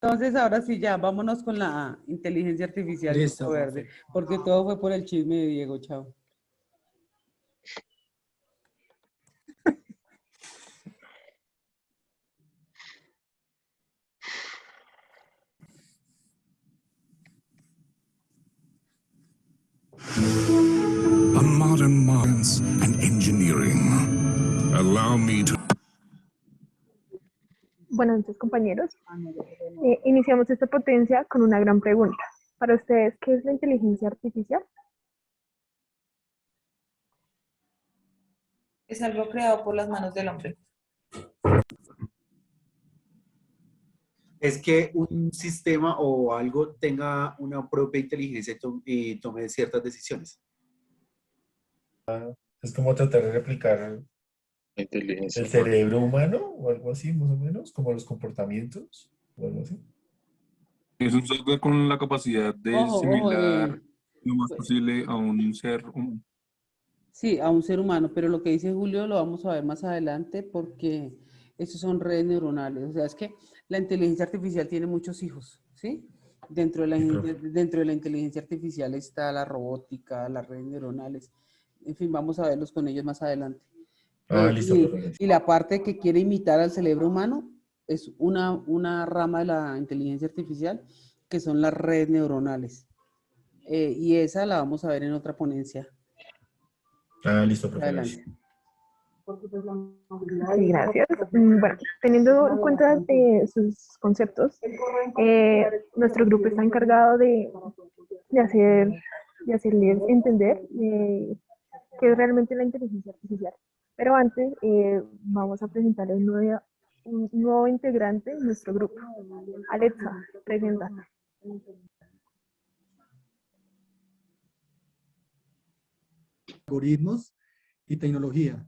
Entonces, ahora sí, ya, vámonos con la inteligencia artificial, Listo, grupo verde, perfecto. porque todo fue por el chisme de Diego, chao. A modern science and engineering. Allow me to. Bueno, entonces compañeros, iniciamos esta potencia con una gran pregunta. Para ustedes, ¿qué es la inteligencia artificial? Es algo creado por las manos del hombre. Es que un sistema o algo tenga una propia inteligencia y tome ciertas decisiones. Es como tratar de replicar Inteligencia el humana. cerebro humano o algo así, más o menos, como los comportamientos o algo así. Es un software con la capacidad de Ojo, ojo, similar lo más posible a un ser humano. sí, a un ser humano, pero lo que dice Julio lo vamos a ver más adelante porque estos son redes neuronales. O sea, es que la inteligencia artificial tiene muchos hijos, ¿sí? Sí, profe. Dentro de la inteligencia artificial está la robótica, las redes neuronales. En fin, vamos a verlos con ellos más adelante. Ah, listo, profe. Y la parte que quiere imitar al cerebro humano es una rama de la inteligencia artificial que son las redes neuronales. Y esa la vamos a ver en otra ponencia. Ah, listo, profe. Adelante. Gracias. Sí, gracias. Bueno, teniendo en cuenta sus conceptos, nuestro grupo está encargado de, hacer, de hacerles entender qué es realmente la inteligencia artificial. Pero antes vamos a presentarles un nuevo integrante de nuestro grupo. Alexa, presenta. Algoritmos y tecnología,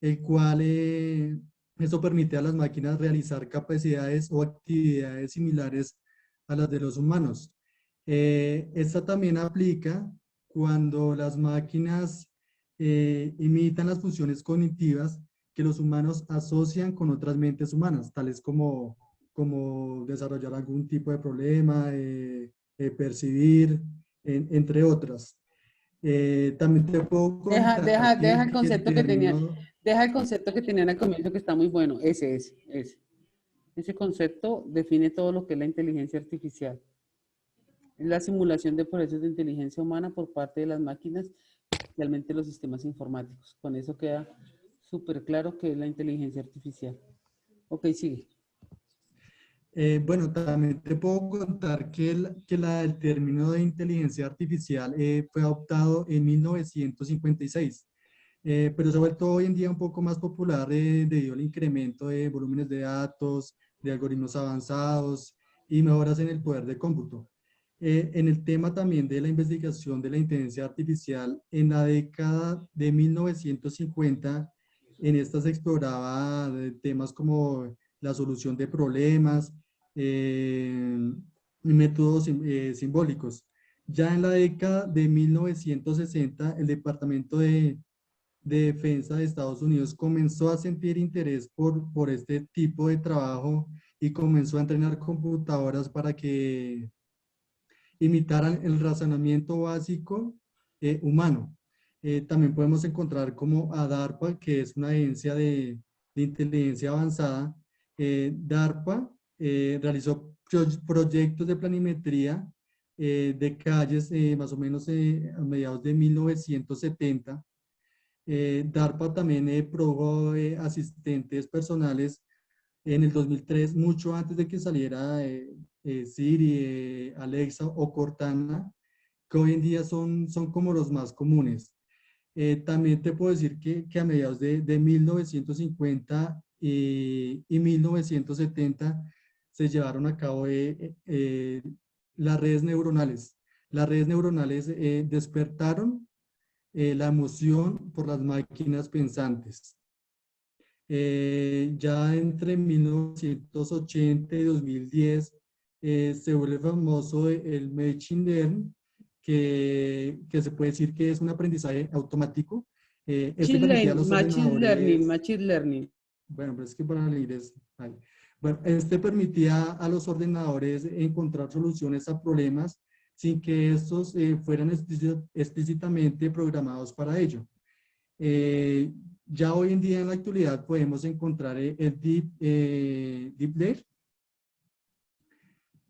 el cual esto permite a las máquinas realizar capacidades o actividades similares a las de los humanos. Esta también aplica cuando las máquinas imitan las funciones cognitivas que los humanos asocian con otras mentes humanas, tales como desarrollar algún tipo de problema, percibir, entre otras. También te puedo contar Deja el que el concepto que tenía, término, deja el concepto que tenían al comienzo que está muy bueno. Ese es, ese. Ese concepto define todo lo que es la inteligencia artificial. Es la simulación de procesos de inteligencia humana por parte de las máquinas, especialmente los sistemas informáticos. Con eso queda súper claro que es la inteligencia artificial. Ok, sigue. bueno, también te puedo contar que el término de inteligencia artificial fue adoptado en 1956, pero se ha vuelto hoy en día un poco más popular debido al incremento de volúmenes de datos, de algoritmos avanzados y mejoras en el poder de cómputo. En el tema también de la investigación de la inteligencia artificial, en la década de 1950, en esta se exploraba temas como la solución de problemas, métodos simbólicos. Ya en la década de 1960, el Departamento de Defensa de Estados Unidos comenzó a sentir interés por este tipo de trabajo y comenzó a entrenar computadoras para que imitaran el razonamiento básico humano. También podemos encontrar como a DARPA, que es una agencia de inteligencia avanzada. DARPA realizó proyectos de planimetría de calles más o menos a mediados de 1970. DARPA también produjo asistentes personales en el 2003, mucho antes de que saliera Siri, Alexa o Cortana, que hoy en día son como los más comunes. También te puedo decir que a mediados de 1950 y 1970 se llevaron a cabo las redes neuronales. Las redes neuronales despertaron la emoción por las máquinas pensantes. Ya entre 1980 y 2010 se vuelve famoso el Machine Learning, que se puede decir que es un aprendizaje automático. Este permitía a los Machine learning, ordenadores, machine learning. bueno, pero es que para leer es, ay. Bueno, este permitía a los ordenadores encontrar soluciones a problemas sin que estos fueran explícitamente programados para ello. Ya hoy en día en la actualidad podemos encontrar el Deep Learning,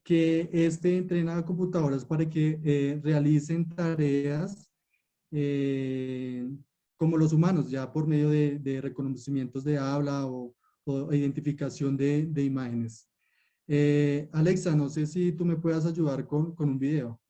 que entrena a computadoras para que realicen tareas como los humanos, ya por medio de reconocimientos de habla o identificación de imágenes. Alexa, no sé si tú me puedas ayudar con un video.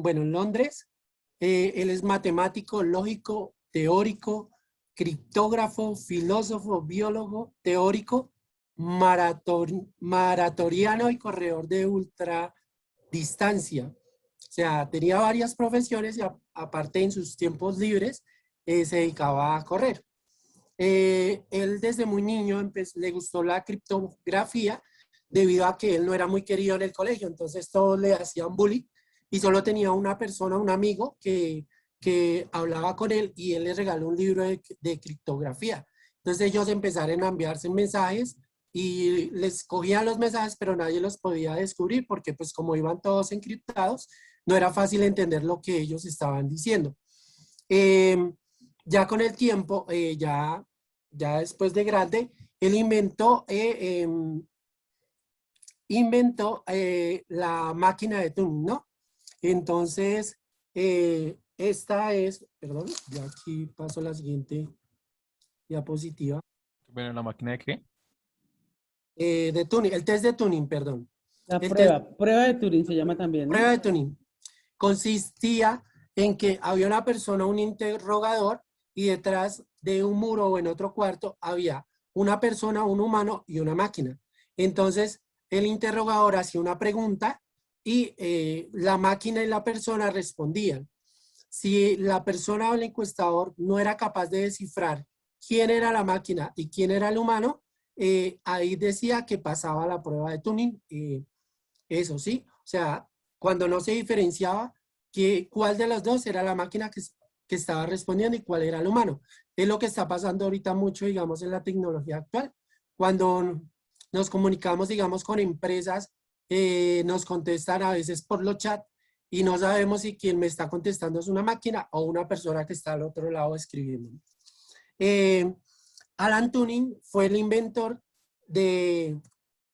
Bueno, en Londres, él es matemático, lógico, teórico, criptógrafo, filósofo, biólogo, teórico, maratoriano y corredor de ultradistancia. O sea, tenía varias profesiones y aparte en sus tiempos libres se dedicaba a correr. Él desde muy niño le gustó la criptografía debido a que él no era muy querido en el colegio, entonces todos le hacían bullying y solo tenía una persona, un amigo que hablaba con él y él le regaló un libro de criptografía. Entonces ellos empezaron a enviarse mensajes y les cogían los mensajes, pero nadie los podía descubrir porque pues como iban todos encriptados, no era fácil entender lo que ellos estaban diciendo. Ya con el tiempo, ya después de grande, él inventó la máquina de Turing, ¿no? Entonces, esta es, perdón, ya aquí paso a la siguiente diapositiva. Bueno, ¿la máquina de qué? De Turing, el test de Turing, perdón. La prueba de Turing se llama también, ¿no? Prueba de Turing. Consistía en que había una persona, un interrogador, y detrás de un muro o en otro cuarto había una persona, un humano y una máquina. Entonces, el interrogador hacía una pregunta y la máquina y la persona respondían. Si la persona o el encuestador no era capaz de descifrar quién era la máquina y quién era el humano, ahí decía que pasaba la prueba de Turing. Eso sí, o sea, cuando no se diferenciaba cuál de las dos era la máquina que estaba respondiendo y cuál era el humano. Es lo que está pasando ahorita mucho, digamos, en la tecnología actual. Cuando nos comunicamos, digamos, con empresas, nos contestan a veces por los chats y no sabemos si quien me está contestando es una máquina o una persona que está al otro lado escribiendo. Alan Turing fue el inventor de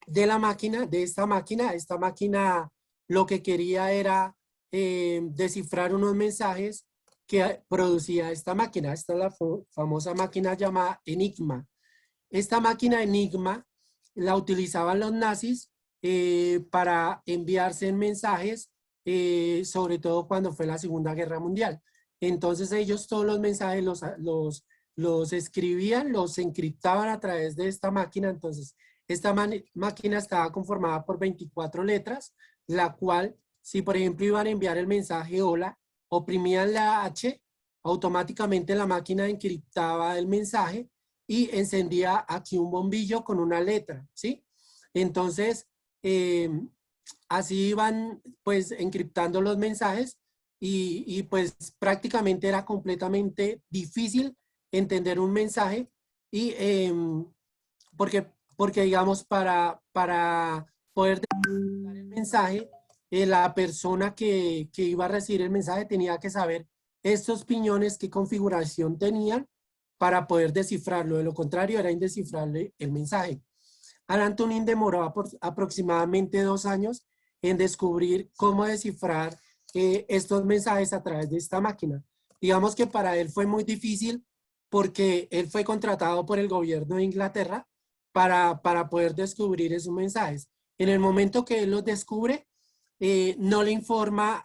la máquina, de esta máquina. Esta máquina lo que quería era descifrar unos mensajes que producía esta máquina. Esta es la famosa máquina llamada Enigma. Esta máquina Enigma la utilizaban los nazis para enviarse mensajes, sobre todo cuando fue la Segunda Guerra Mundial. Entonces ellos todos los mensajes los escribían, los encriptaban a través de esta máquina. Entonces esta máquina estaba conformada por 24 letras, la cual, si por ejemplo iban a enviar el mensaje hola, oprimían la H, automáticamente la máquina encriptaba el mensaje y encendía aquí un bombillo con una letra, ¿sí? Entonces, así iban pues encriptando los mensajes y pues prácticamente era completamente difícil entender un mensaje y porque digamos para poder descifrar el mensaje, la persona que iba a recibir el mensaje tenía que saber estos piñones qué configuración tenían para poder descifrarlo. De lo contrario, era indescifrable el mensaje. Alan Turing demoró aproximadamente 2 años en descubrir cómo descifrar estos mensajes a través de esta máquina. Digamos que para él fue muy difícil porque él fue contratado por el gobierno de Inglaterra para poder descubrir esos mensajes. En el momento que él los descubre, no le informa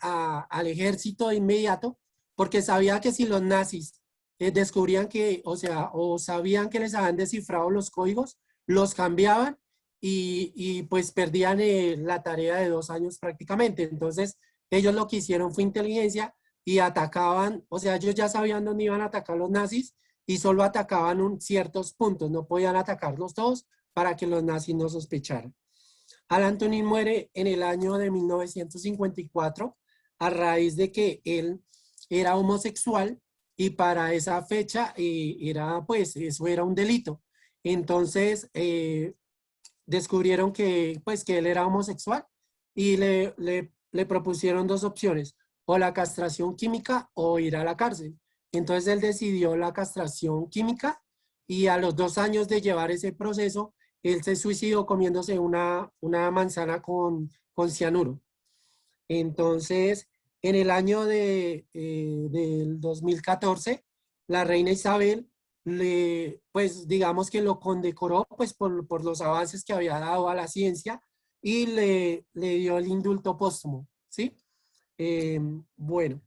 al ejército de inmediato, porque sabía que si los nazis descubrían que, o sabían que les habían descifrado los códigos, los cambiaban y pues perdían la tarea de 2 años prácticamente. Entonces, ellos lo que hicieron fue inteligencia y atacaban, o sea, ellos ya sabían dónde iban a atacar los nazis y solo atacaban ciertos puntos, no podían atacarlos todos para que los nazis no sospecharan. Alan Turing muere en el año de 1954 a raíz de que él era homosexual y para esa fecha pues eso era un delito. Entonces descubrieron que él era homosexual y le propusieron dos opciones, o la castración química o ir a la cárcel. Entonces él decidió la castración química y a los 2 años de llevar ese proceso, él se suicidó comiéndose una manzana con cianuro. Entonces, en el año del 2014, la reina Isabel, pues digamos que lo condecoró pues, por los avances que había dado a la ciencia y le dio el indulto póstumo, ¿sí? Bueno,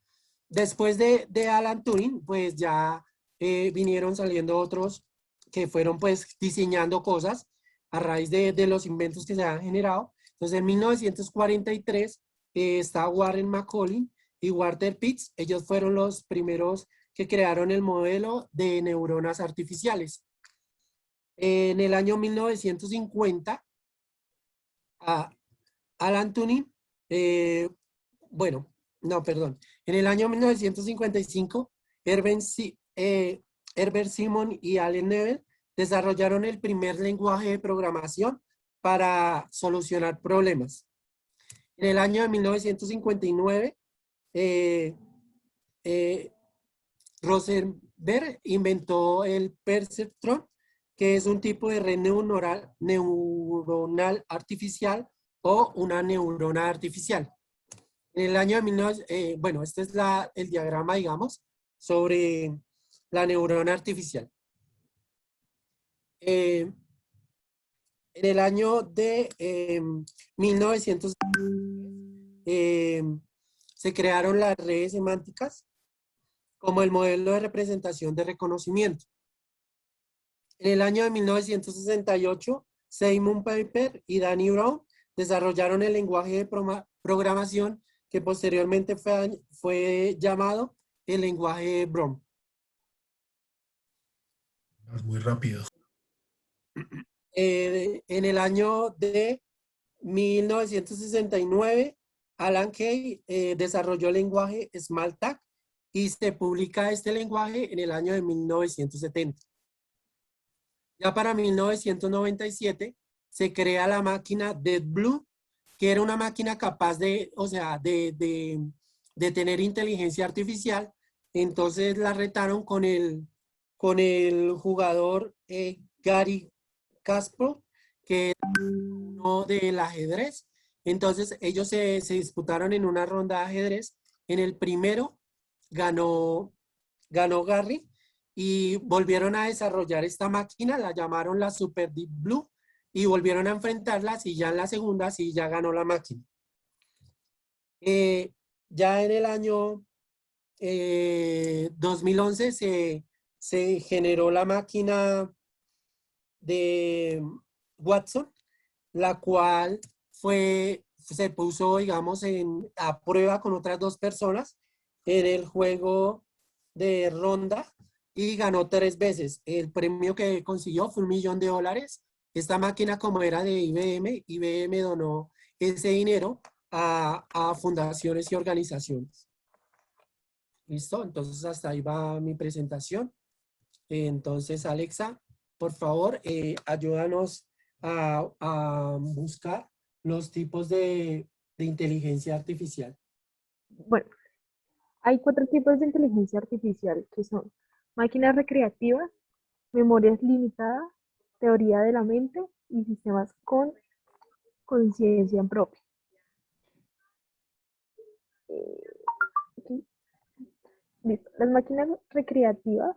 después de Alan Turing, pues ya vinieron saliendo otros que fueron pues diseñando cosas a raíz de los inventos que se han generado. Entonces, en 1943 está Warren Macaulay y Walter Pitts. Ellos fueron los primeros que crearon el modelo de neuronas artificiales. En el año 1950, Alan Turing, en el año 1955, Herbert Simon y Allen Nebel desarrollaron el primer lenguaje de programación para solucionar problemas. En el año de 1959, Rosenberg inventó el perceptron, que es un tipo de red neuronal artificial o una neurona artificial. En el año de este es el diagrama, digamos, sobre la neurona artificial. En el año de 1900 se crearon las redes semánticas como el modelo de representación de reconocimiento. En el año de 1968, Simon Piper y Danny Brown desarrollaron el lenguaje de programación que posteriormente fue llamado el lenguaje Brown. Es muy rápido. En el año de 1969, Alan Kay desarrolló el lenguaje Smalltalk y se publica este lenguaje en el año de 1970. Ya para 1997 se crea la máquina Deep Blue, que era una máquina capaz de tener inteligencia artificial. Entonces la retaron con el jugador Gary Kasparov, que es uno del ajedrez. Entonces ellos se disputaron en una ronda de ajedrez. En el primero ganó Gary y volvieron a desarrollar esta máquina, la llamaron la Super Deep Blue y volvieron a enfrentarlas y ya en la segunda sí ya ganó la máquina. Ya en el año 2011 se generó la máquina de Watson, la cual se puso, digamos, a prueba con otras 2 personas en el juego de ronda y ganó 3 veces. El premio que consiguió fue $1 millón. Esta máquina, como era de IBM donó ese dinero a fundaciones y organizaciones. ¿Listo? Entonces hasta ahí va mi presentación. Entonces, Alexa, por favor, ayúdanos a buscar los tipos de inteligencia artificial. Bueno, hay 4 tipos de inteligencia artificial que son máquinas recreativas, memorias limitadas, teoría de la mente y sistemas con conciencia propia. Listo. Las máquinas recreativas.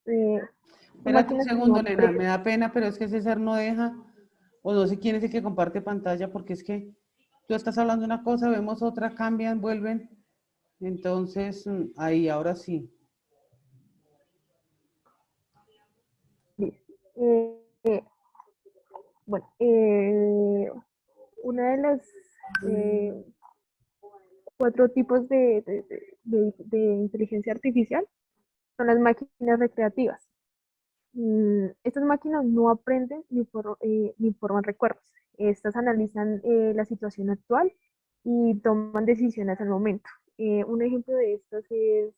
Espérate un segundo, Elena, me da pena, pero es que César no deja, o no sé quién es el que comparte pantalla, porque es que tú estás hablando una cosa, vemos otra, cambian, vuelven. Entonces, ahí, ahora sí. Bueno, una de las 4 tipos de inteligencia artificial son las máquinas recreativas. Estas máquinas no aprenden ni forman recuerdos. Estas analizan la situación actual y toman decisiones al momento. Un ejemplo de estas es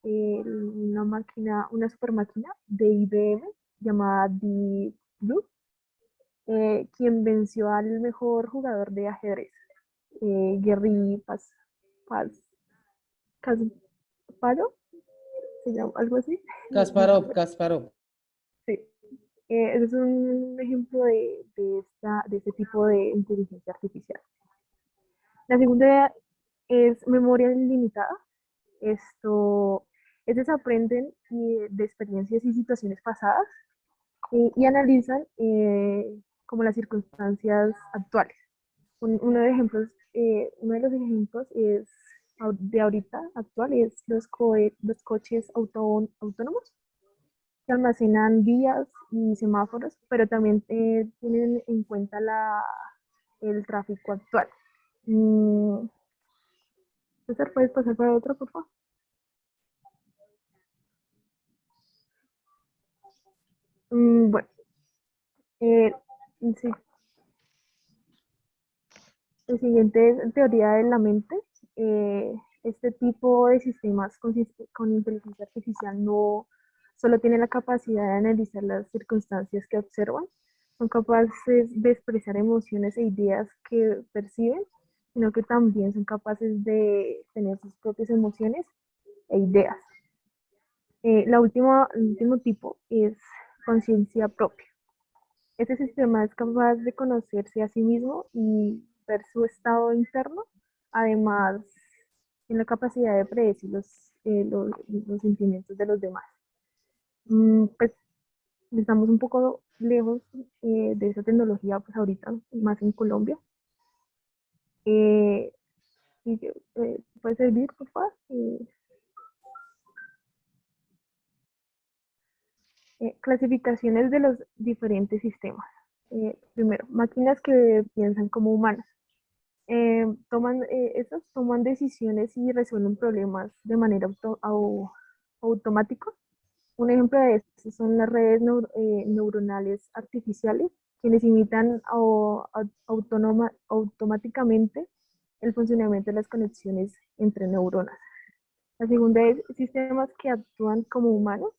una super máquina de IBM llamada Deep Blue, quien venció al mejor jugador de ajedrez, Garry Kasparov, se llama algo así. Kasparov. Sí. Ese es un ejemplo de este tipo de inteligencia artificial. La segunda es memoria ilimitada. Estos aprenden de experiencias y situaciones pasadas y analizan como las circunstancias actuales. Uno de los ejemplos es de ahorita actual es los coches autónomos que almacenan vías y semáforos, pero también tienen en cuenta el tráfico actual. César, ¿puedes pasar para otra, por favor? Bueno, sí. El siguiente es teoría de la mente. Este tipo de sistemas con inteligencia artificial no solo tienen la capacidad de analizar las circunstancias que observan, son capaces de expresar emociones e ideas que perciben, sino que también son capaces de tener sus propias emociones e ideas. El último tipo es conciencia propia. Este sistema es capaz de conocerse a sí mismo y ver su estado interno, además en la capacidad de predecir los sentimientos de los demás. Pues estamos un poco lejos de esa tecnología, pues ahorita, más en Colombia. ¿Puede servir, por favor? Clasificaciones de los diferentes sistemas. Primero, máquinas que piensan como humanos. Estas toman decisiones y resuelven problemas de manera automática. Un ejemplo de esto son las redes neuronales artificiales, quienes imitan automáticamente el funcionamiento de las conexiones entre neuronas. La segunda es sistemas que actúan como humanos.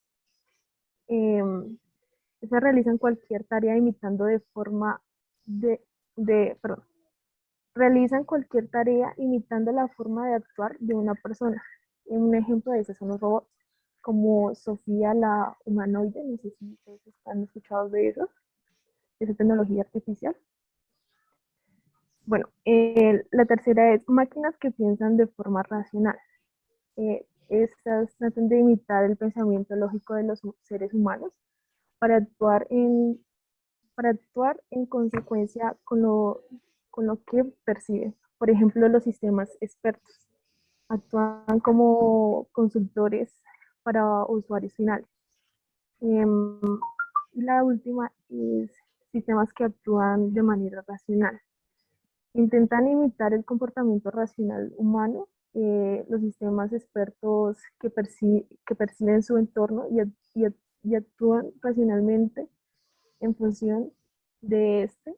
Estas realizan cualquier tarea imitando realizan cualquier tarea imitando la forma de actuar de una persona. Un ejemplo de eso son los robots, como Sofía la humanoide, no sé si ustedes han escuchado de eso, de esa tecnología artificial. Bueno, la tercera es máquinas que piensan de forma racional. Estas tratan de imitar el pensamiento lógico de los seres humanos para actuar en consecuencia con lo que perciben. Por ejemplo, los sistemas expertos actúan como consultores para usuarios finales. La última es sistemas que actúan de manera racional. Intentan imitar el comportamiento racional humano, los sistemas expertos que perciben su entorno y actúan racionalmente en función de este.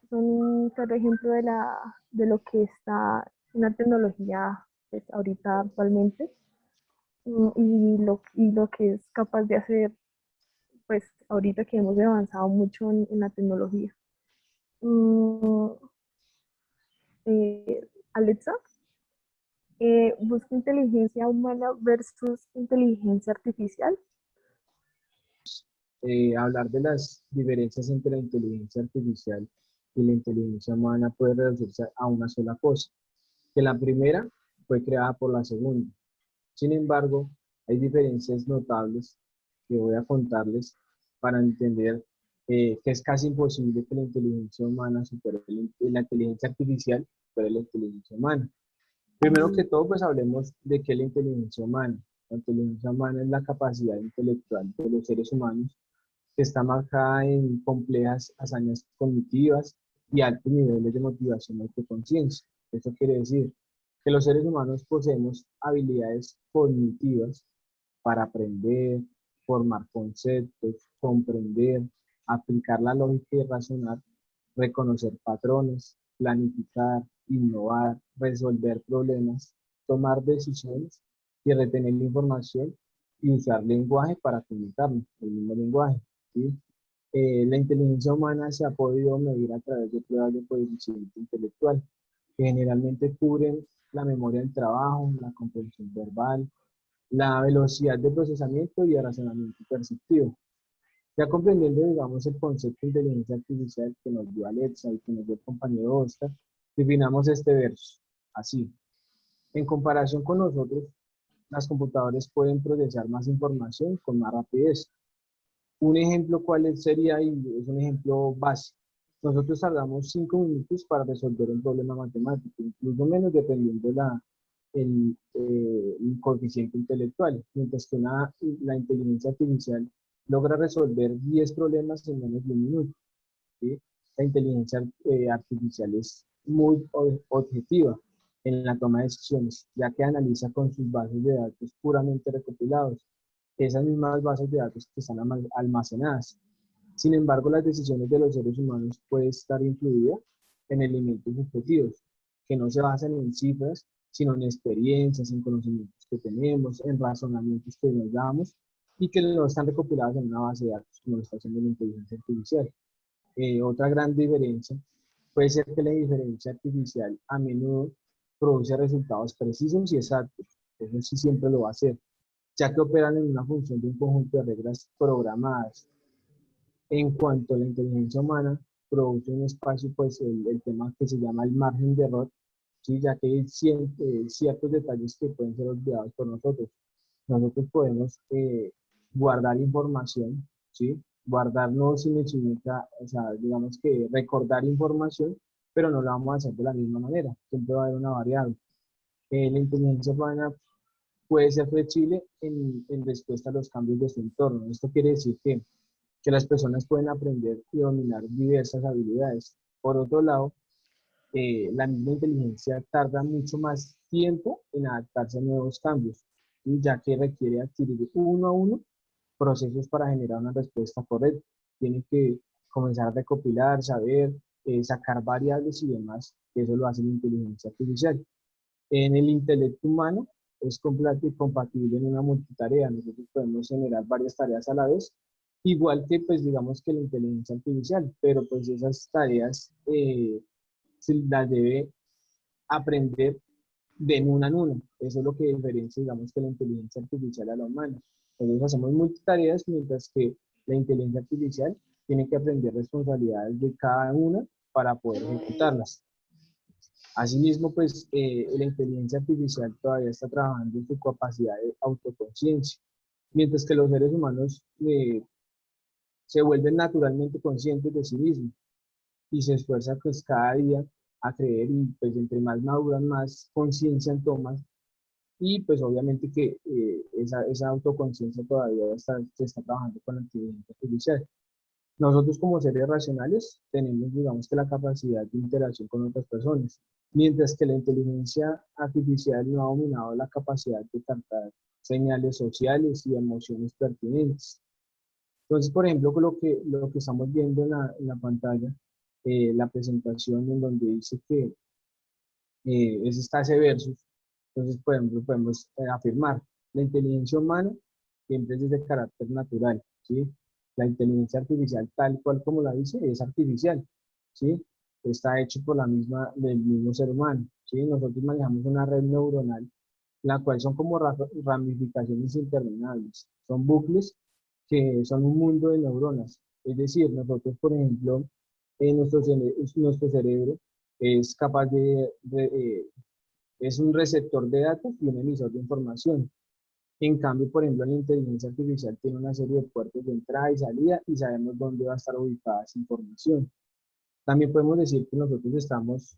Son un claro ejemplo de lo que está en la tecnología pues, ahorita actualmente y lo que es capaz de hacer pues ahorita que hemos avanzado mucho en la tecnología. Alexa, busca inteligencia humana versus inteligencia artificial. Hablar de las diferencias entre la inteligencia artificial y la inteligencia humana puede reducirse a una sola cosa, que la primera fue creada por la segunda. Sin embargo, hay diferencias notables que voy a contarles para entender que es casi imposible que la inteligencia humana supere la inteligencia artificial supere la inteligencia humana. Primero que todo, pues hablemos de qué es la inteligencia humana. La inteligencia humana es la capacidad intelectual de los seres humanos que está marcada en complejas hazañas cognitivas y altos niveles de motivación y autoconciencia. Esto quiere decir que los seres humanos poseemos habilidades cognitivas para aprender, formar conceptos, comprender, aplicar la lógica y razonar, reconocer patrones, planificar, innovar, resolver problemas, tomar decisiones y retener la información y usar lenguaje para comunicarnos, el mismo lenguaje, ¿sí? La inteligencia humana se ha podido medir a través de pruebas de coeficiente intelectual, que generalmente cubren la memoria del trabajo, la comprensión verbal, la velocidad de procesamiento y el razonamiento perceptivo. Ya comprendiendo, digamos, el concepto de inteligencia artificial que nos dio Alexa y que nos dio el compañero Oscar, definamos este verso, así. En comparación con nosotros, las computadoras pueden procesar más información con más rapidez. Un ejemplo, ¿cuál sería? Y es un ejemplo básico. Nosotros tardamos 5 minutos para resolver un problema matemático, incluso menos dependiendo el coeficiente intelectual, mientras que la inteligencia artificial logra resolver 10 problemas en menos de un minuto, ¿sí? La inteligencia artificial es muy objetiva en la toma de decisiones, ya que analiza con sus bases de datos puramente recopilados, esas mismas bases de datos que están almacenadas. Sin embargo, las decisiones de los seres humanos pueden estar incluidas en elementos subjetivos, que no se basan en cifras, sino en experiencias, en conocimientos que tenemos, en razonamientos que nos damos y que no están recopilados en una base de datos, como lo está haciendo la inteligencia artificial. Otra gran diferencia puede ser que la inteligencia artificial a menudo produce resultados precisos y exactos. Eso sí siempre lo va a hacer, ya que operan en una función de un conjunto de reglas programadas. En cuanto a la inteligencia humana, produce un espacio, pues el tema que se llama el margen de error, ¿sí? Ya que hay ciertos detalles que pueden ser olvidados por nosotros. Nosotros podemos guardar información, ¿sí? Guardar no significa, o sea, digamos que recordar información, pero no lo vamos a hacer de la misma manera, siempre va a haber una variable. La inteligencia humana puede ser flexible en respuesta a los cambios de su entorno. Esto quiere decir que las personas pueden aprender y dominar diversas habilidades. Por otro lado, la misma inteligencia tarda mucho más tiempo en adaptarse a nuevos cambios, ¿sí? Ya que requiere adquirir uno a uno procesos para generar una respuesta correcta. Tiene que comenzar a recopilar, saber, sacar variables y demás. Eso lo hace la inteligencia artificial. En el intelecto humano es completo y compatible en una multitarea. Nosotros podemos generar varias tareas a la vez, igual que pues digamos que la inteligencia artificial, pero pues esas tareas se las debe aprender de una en una. Eso es lo que diferencia, digamos, que la inteligencia artificial a la humana. Nosotros hacemos multitareas, mientras que la inteligencia artificial tiene que aprender responsabilidades de cada una para poder ejecutarlas. Asimismo, pues la inteligencia artificial todavía está trabajando en su capacidad de autoconciencia, mientras que los seres humanos se vuelven naturalmente conscientes de sí mismos y se esfuerzan pues cada día a creer y pues entre más maduran, más conciencia toman y pues obviamente que esa autoconciencia todavía se está trabajando con la inteligencia artificial. Nosotros como seres racionales tenemos, digamos, que la capacidad de interacción con otras personas, mientras que la inteligencia artificial no ha dominado la capacidad de captar señales sociales y emociones pertinentes. Entonces, por ejemplo, con lo que estamos viendo en la pantalla, la presentación en donde dice que está ese versus, entonces por ejemplo, podemos afirmar, la inteligencia humana siempre es de carácter natural, ¿sí? La inteligencia artificial, tal cual como la dice, es artificial, ¿sí? Está hecho por del mismo ser humano, ¿sí? Nosotros manejamos una red neuronal, la cual son como ramificaciones interminables, son bucles que son un mundo de neuronas. Es decir, nosotros, por ejemplo, nuestro cerebro es capaz es un receptor de datos y un emisor de información. En cambio, por ejemplo, la inteligencia artificial tiene una serie de puertos de entrada y salida y sabemos dónde va a estar ubicada esa información. También podemos decir que nosotros estamos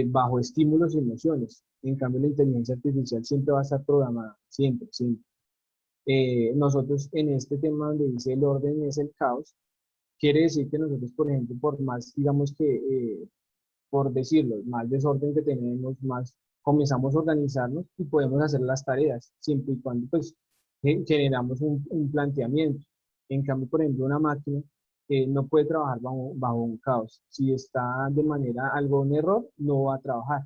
bajo estímulos y emociones. En cambio, la inteligencia artificial siempre va a estar programada, siempre, siempre. Nosotros en este tema donde dice el orden es el caos, quiere decir que nosotros, por ejemplo, por más, digamos que, por decirlo, más desorden que tenemos, más comenzamos a organizarnos y podemos hacer las tareas, siempre y cuando pues generamos un planteamiento. En cambio, por ejemplo, una máquina no puede trabajar bajo un caos. Si está de manera algo un error, no va a trabajar.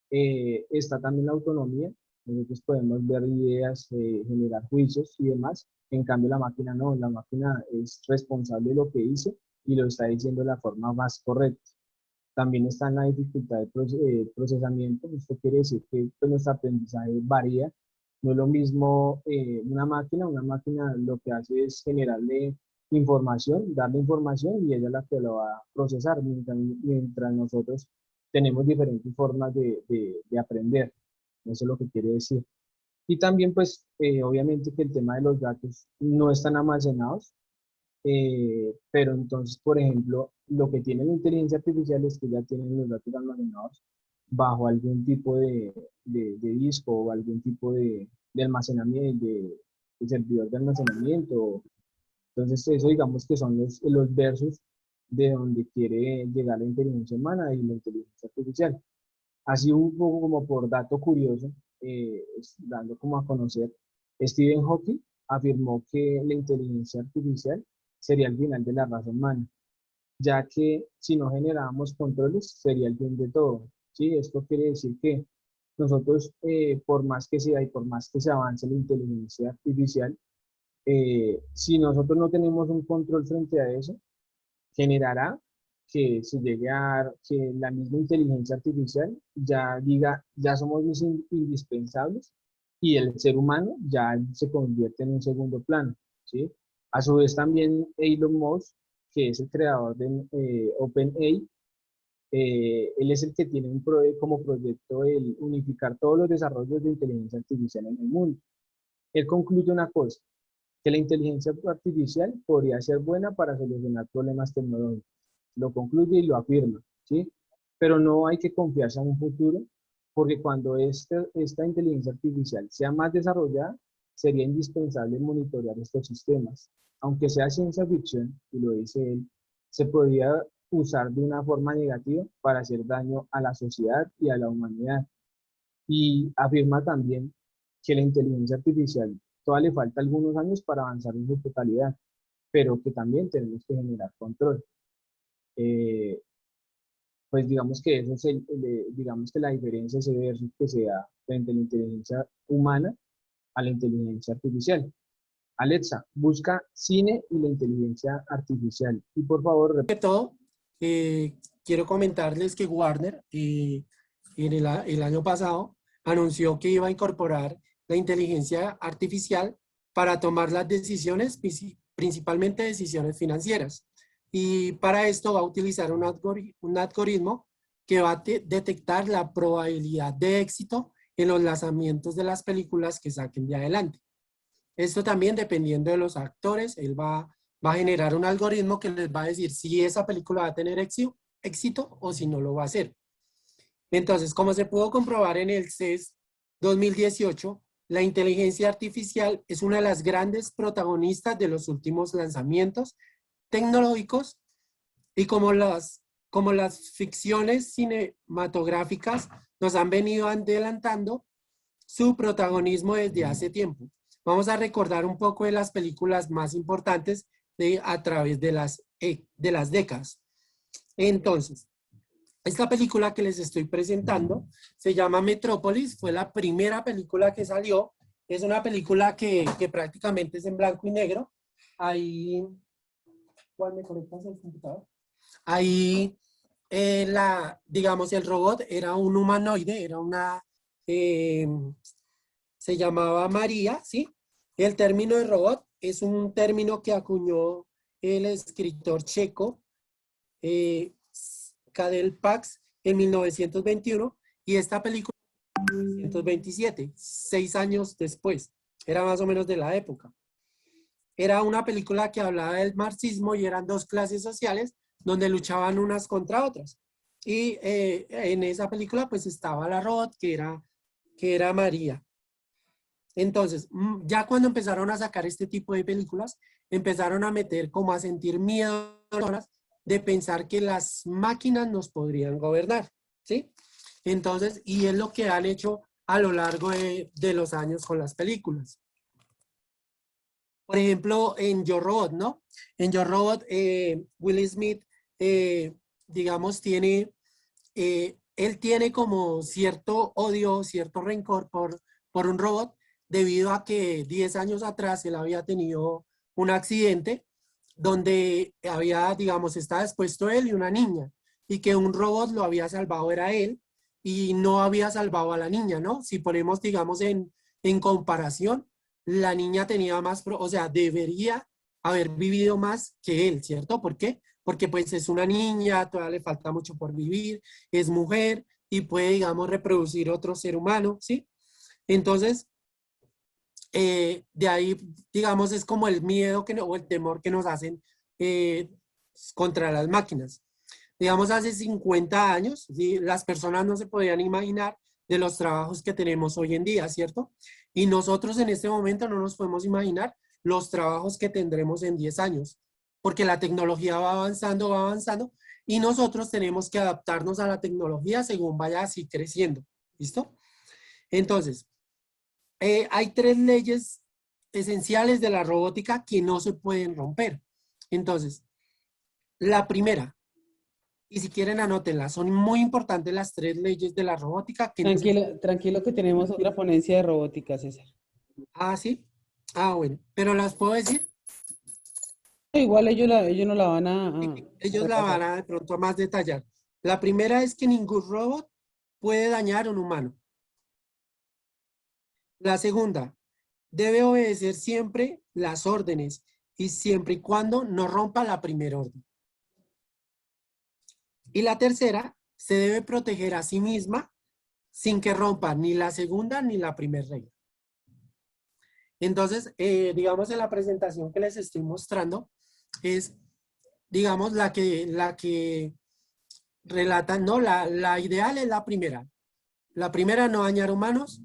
Está también la autonomía. Nosotros podemos ver ideas, generar juicios y demás. En cambio, la máquina no. La máquina es responsable de lo que dice y lo está diciendo de la forma más correcta. También está en la dificultad de procesamiento. Esto quiere decir que pues, nuestro aprendizaje varía. No es lo mismo una máquina lo que hace es generarle información, darle información y ella es la que lo va a procesar, mientras nosotros tenemos diferentes formas de aprender. Eso es lo que quiere decir. Y también, pues, obviamente que el tema de los datos no están almacenados, pero entonces, por ejemplo, lo que tiene la inteligencia artificial es que ya tienen los datos almacenados bajo algún tipo de disco o algún tipo de almacenamiento, de servidor de almacenamiento. Entonces, eso digamos que son los versos de donde quiere llegar la inteligencia humana y la inteligencia artificial. Así un poco como por dato curioso, dando como a conocer, Stephen Hawking afirmó que la inteligencia artificial sería el final de la raza humana, ya que si no generábamos controles sería el fin de todo. ¿Sí? Esto quiere decir que nosotros, por más que sea y por más que se avance la inteligencia artificial, si nosotros no tenemos un control frente a eso, generará que se llegue a que la misma inteligencia artificial ya diga, ya somos indispensables y el ser humano ya se convierte en un segundo plano, ¿sí? A su vez también Elon Musk, que es el creador de OpenAI, él es el que tiene como proyecto el unificar todos los desarrollos de inteligencia artificial en el mundo. Él concluye una cosa, que la inteligencia artificial podría ser buena para solucionar problemas tecnológicos. Lo concluye y lo afirma, ¿sí? Pero no hay que confiarse en un futuro, porque cuando esta inteligencia artificial sea más desarrollada, sería indispensable monitorear estos sistemas. Aunque sea ciencia ficción, y lo dice él, se podría usar de una forma negativa para hacer daño a la sociedad y a la humanidad. Y afirma también que la inteligencia artificial todavía le falta algunos años para avanzar en su totalidad, pero que también tenemos que generar control. Pues digamos que eso es digamos que la diferencia es versus que se da frente a la inteligencia humana a la inteligencia artificial. Alexa, busca cine y la inteligencia artificial. Y por favor, todo, quiero comentarles que Warner el año pasado anunció que iba a incorporar la inteligencia artificial para tomar las decisiones, principalmente decisiones financieras. Y para esto va a utilizar un algoritmo que va a detectar la probabilidad de éxito en los lanzamientos de las películas que saquen de adelante. Esto también dependiendo de los actores, él va a generar un algoritmo que les va a decir si esa película va a tener éxito o si no lo va a hacer. Entonces, como se pudo comprobar en el CES 2018, la inteligencia artificial es una de las grandes protagonistas de los últimos lanzamientos tecnológicos y como las ficciones cinematográficas nos han venido adelantando su protagonismo desde hace tiempo. Vamos a recordar un poco de las películas más importantes a través de las décadas. Entonces, esta película que les estoy presentando se llama Metrópolis, fue la primera película que salió. Es una película que prácticamente es en blanco y negro. Ahí, ¿cuál me conectas al computador? Ahí, digamos, el robot era un humanoide, era se llamaba María, ¿sí? El término de robot es un término que acuñó el escritor checo Karel Pax en 1921 y esta película en 1927, 6 años después. Era más o menos de la época. Era una película que hablaba del marxismo y eran dos clases sociales donde luchaban unas contra otras. Y en esa película pues estaba la robot que era María. Entonces, ya cuando empezaron a sacar este tipo de películas, empezaron a meter como a sentir miedo de pensar que las máquinas nos podrían gobernar, ¿sí? Entonces, y es lo que han hecho a lo largo de los años con las películas. Por ejemplo, en Yo Robot, ¿no? En Yo Robot, Will Smith, digamos, él tiene como cierto odio, cierto rencor por un robot, debido a que 10 años atrás él había tenido un accidente donde había, digamos, estaba expuesto él y una niña, y que un robot lo había salvado, era él, y no había salvado a la niña, ¿no? Si ponemos, digamos, en comparación, la niña tenía más, o sea, debería haber vivido más que él, ¿cierto? ¿Por qué? Porque pues es una niña, todavía le falta mucho por vivir, es mujer y puede, digamos, reproducir otro ser humano, ¿sí? Entonces, de ahí, digamos, es como el miedo o el temor que nos hacen eh, contra las máquinas. Digamos, hace 50 años, ¿sí? Las personas no se podían imaginar de los trabajos que tenemos hoy en día, ¿cierto? Y nosotros en este momento no nos podemos imaginar los trabajos que tendremos en 10 años, porque la tecnología va avanzando, y nosotros tenemos que adaptarnos a la tecnología según vaya así creciendo, ¿listo? Entonces, hay 3 leyes esenciales de la robótica que no se pueden romper. Entonces, la primera, y si quieren anótenla, son muy importantes las 3 leyes de la robótica que no se... Tranquilo, tranquilo que tenemos otra ponencia de robótica, César. Ah, sí. Ah, bueno. ¿Pero las puedo decir? Igual ellos no la van a Ellos la repasar. van a de pronto a más detallar. La primera es que ningún robot puede dañar a un humano. La segunda, debe obedecer siempre las órdenes y siempre y cuando no rompa la primera orden. Y la tercera, se debe proteger a sí misma sin que rompa ni la segunda ni la primera regla. Entonces, digamos, en la presentación que les estoy mostrando es, digamos, la que relata, no, la ideal es la primera. La primera, no dañar humanos.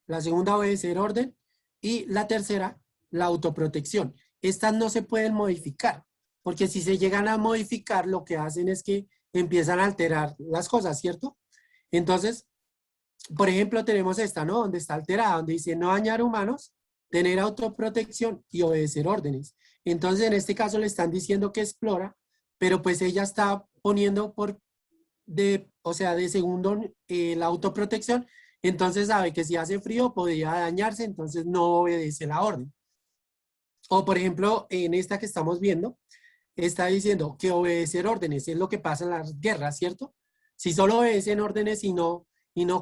La segunda, obedecer orden. Y la tercera, la autoprotección. Estas no se pueden modificar, porque si se llegan a modificar, lo que hacen es que empiezan a alterar las cosas, ¿cierto? Entonces, por ejemplo, tenemos esta, ¿no? Donde está alterada, donde dice no dañar humanos, tener autoprotección y obedecer órdenes. Entonces, en este caso le están diciendo que explora, pero pues ella está poniendo o sea, de segundo la autoprotección, entonces sabe que si hace frío podría dañarse, entonces no obedece la orden. O por ejemplo, en esta que estamos viendo, está diciendo que obedecer órdenes es lo que pasa en las guerras, ¿cierto? Si solo obedecen órdenes y no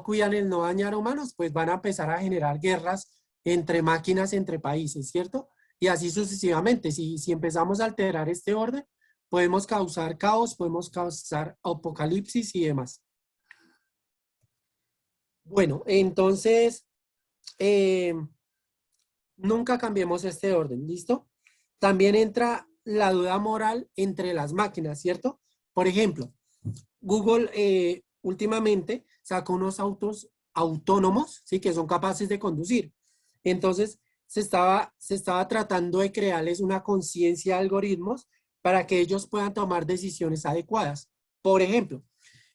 cuidan el no dañar humanos, pues van a empezar a generar guerras entre máquinas, entre países, ¿cierto? Y así sucesivamente. Si empezamos a alterar este orden, podemos causar caos, podemos causar apocalipsis y demás. Bueno, entonces, nunca cambiemos este orden, ¿listo? También entra la duda moral entre las máquinas, ¿cierto? Por ejemplo, Google últimamente sacó unos autos autónomos, ¿sí? Que son capaces de conducir. Entonces, se estaba tratando de crearles una conciencia de algoritmos para que ellos puedan tomar decisiones adecuadas. Por ejemplo,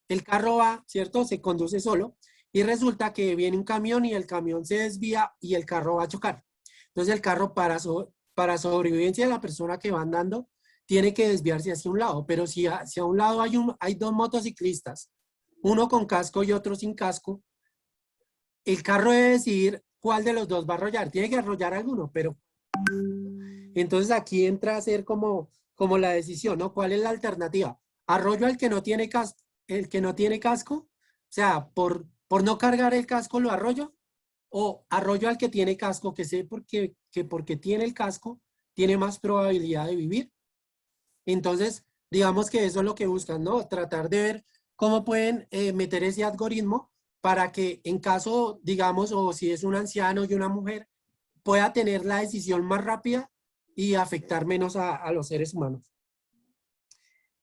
el carro va, ¿cierto? Se conduce solo y resulta que viene un camión y el camión se desvía y el carro va a chocar. Entonces, el carro para sobrevivencia de la persona que va andando, tiene que desviarse hacia un lado, pero si a un lado hay 2 motociclistas, uno con casco y otro sin casco, el carro debe decidir cuál de los dos va a arrollar. Tiene que arrollar alguno, pero entonces aquí entra a ser como la decisión, ¿no? ¿Cuál es la alternativa? ¿Arroyo al que no tiene casco? ¿El que no tiene casco? O sea, por no cargar el casco lo arroyo, o arroyo al que tiene casco, que sé que porque tiene el casco, tiene más probabilidad de vivir. Entonces, digamos que eso es lo que buscan, ¿no? Tratar de ver cómo pueden meter ese algoritmo para que en caso, digamos, o si es un anciano y una mujer, pueda tener la decisión más rápida y afectar menos a los seres humanos.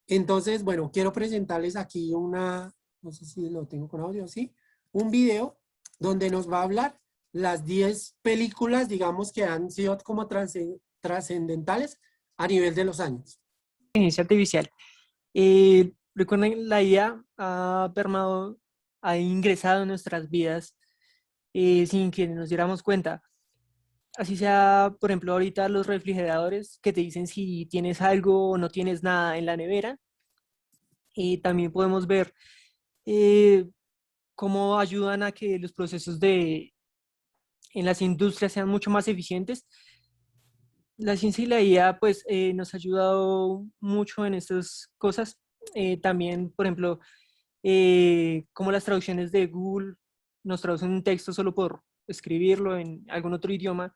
Entonces, bueno, quiero presentarles aquí no sé si lo tengo con audio, ¿sí? Un video donde nos va a hablar las 10 películas, digamos, que han sido como trascendentales a nivel de los años. Inteligencia artificial. Recuerden, la IA ha ingresado en nuestras vidas sin que nos diéramos cuenta. así sea, por ejemplo, ahorita los refrigeradores que te dicen si tienes algo o no tienes nada en la nevera. Y también podemos ver eh, cómo ayudan a que los procesos en las industrias sean mucho más eficientes. La ciencia y la IA pues nos ha ayudado mucho en estas cosas. También, por ejemplo, como las traducciones de Google nos traducen un texto solo por escribirlo en algún otro idioma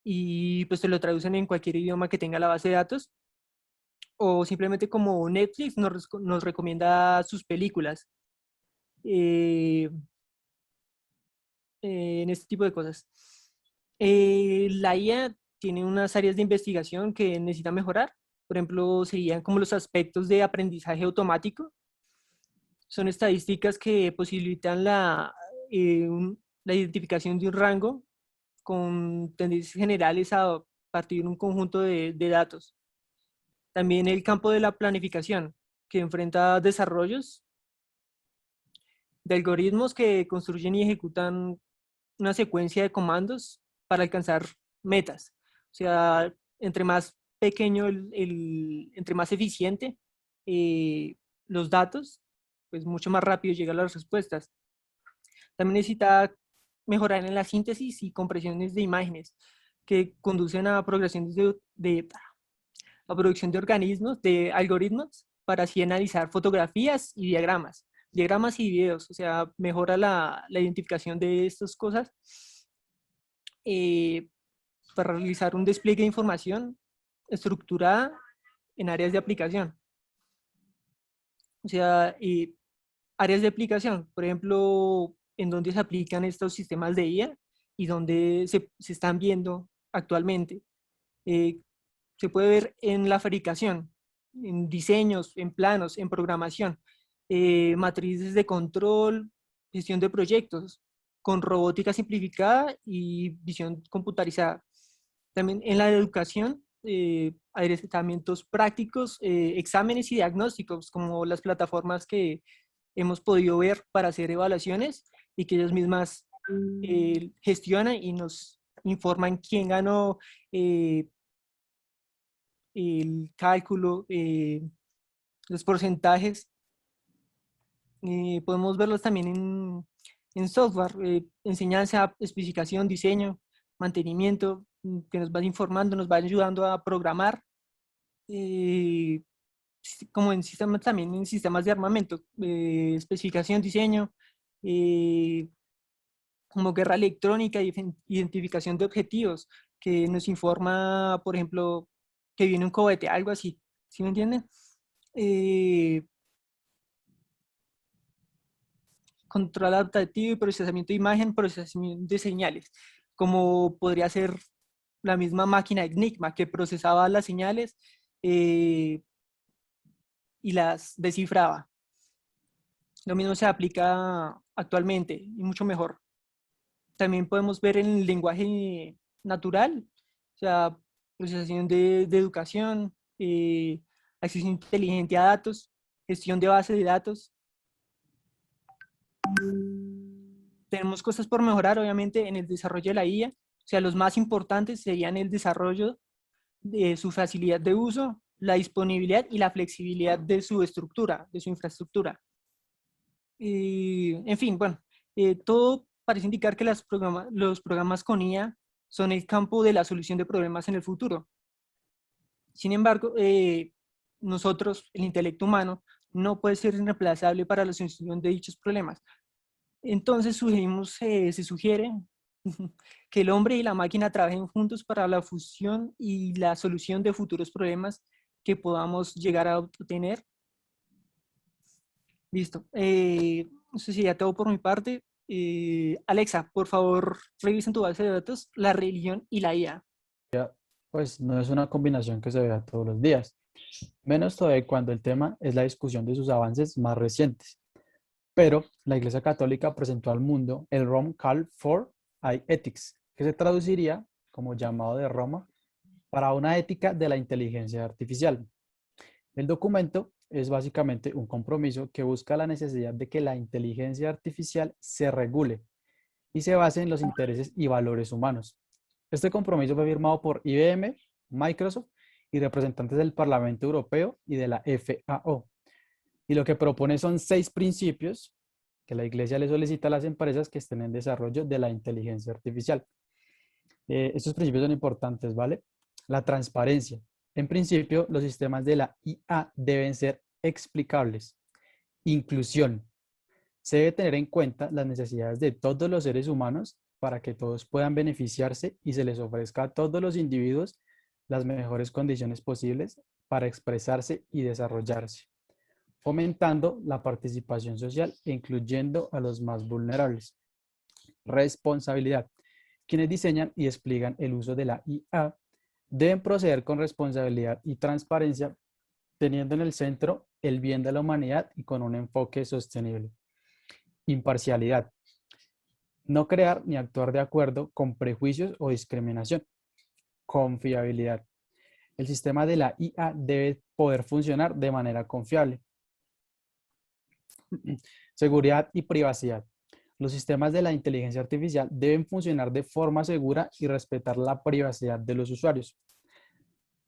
y pues te lo traducen en cualquier idioma que tenga la base de datos. O simplemente como Netflix nos recomienda sus películas. eh, en este tipo de cosas. La IA tiene unas áreas de investigación que necesita mejorar. Por ejemplo, serían como los aspectos de aprendizaje automático. Son estadísticas que posibilitan la identificación de un rango con tendencias generales a partir de un conjunto de datos. También el campo de la planificación, que enfrenta desarrollos de algoritmos que construyen y ejecutan una secuencia de comandos para alcanzar metas. O sea, entre más pequeño, entre más eficiente los datos, pues mucho más rápido llegan las respuestas. También necesita mejorar en la síntesis y compresiones de imágenes que conducen a progresiones a producción de organismos, de algoritmos, para así analizar fotografías y diagramas y videos, o sea, mejora la identificación de estas cosas para realizar un despliegue de información estructurada en áreas de aplicación. O sea, áreas de aplicación, por ejemplo, en donde se aplican estos sistemas de IA y donde se están viendo actualmente. Se puede ver en la fabricación, en diseños, en planos, en programación, matrices de control, gestión de proyectos, con robótica simplificada y visión computarizada. También en la educación, adiestramientos prácticos, exámenes y diagnósticos, como las plataformas que hemos podido ver para hacer evaluaciones y que ellas mismas gestionan y nos informan quién ganó el cálculo, los porcentajes. Podemos verlos también en software, enseñanza, especificación, diseño, mantenimiento, que nos van informando, nos van ayudando a programar, como en sistemas también, en sistemas de armamento, especificación, diseño, como guerra electrónica, identificación de objetivos, que nos informa, por ejemplo, que viene un cohete, algo así, ¿sí me entienden? Control adaptativo y procesamiento de imagen, procesamiento de señales, como podría ser la misma máquina Enigma que procesaba las señales y las descifraba. Lo mismo se aplica actualmente y mucho mejor. También podemos ver en el lenguaje natural, o sea, procesación de educación, acceso inteligente a datos, gestión de bases de datos. Tenemos cosas por mejorar, obviamente, en el desarrollo de la IA. O sea, los más importantes serían el desarrollo de su facilidad de uso, la disponibilidad y la flexibilidad de su estructura, de su infraestructura. En fin, bueno, todo parece indicar que los programas con IA son el campo de la solución de problemas en el futuro. Sin embargo, nosotros, el intelecto humano, no puede ser irreemplazable para la solución de dichos problemas. Entonces se sugiere que el hombre y la máquina trabajen juntos para la fusión y la solución de futuros problemas que podamos llegar a obtener. Listo. Eso sería todo por mi parte. Alexa, por favor, revisa en tu base de datos la religión y la IA. Pues no es una combinación que se vea todos los días, menos todavía cuando el tema es la discusión de sus avances más recientes. Pero la Iglesia Católica presentó al mundo el Rome Call for Ethics, que se traduciría como llamado de Roma para una ética de la inteligencia artificial. El documento es básicamente un compromiso que busca la necesidad de que la inteligencia artificial se regule y se base en los intereses y valores humanos. Este compromiso fue firmado por IBM, Microsoft y representantes del Parlamento Europeo y de la FAO. Y lo que propone son 6 principios que la Iglesia le solicita a las empresas que estén en desarrollo de la inteligencia artificial. Estos principios son importantes, ¿vale? La transparencia. En principio, los sistemas de la IA deben ser explicables. Inclusión. Se debe tener en cuenta las necesidades de todos los seres humanos para que todos puedan beneficiarse y se les ofrezca a todos los individuos las mejores condiciones posibles para expresarse y desarrollarse, fomentando la participación social e incluyendo a los más vulnerables. Responsabilidad. Quienes diseñan y despliegan el uso de la IA deben proceder con responsabilidad y transparencia, teniendo en el centro el bien de la humanidad y con un enfoque sostenible. Imparcialidad. No crear ni actuar de acuerdo con prejuicios o discriminación. Confiabilidad. El sistema de la IA debe poder funcionar de manera confiable. Seguridad y privacidad. Los sistemas de la inteligencia artificial deben funcionar de forma segura y respetar la privacidad de los usuarios.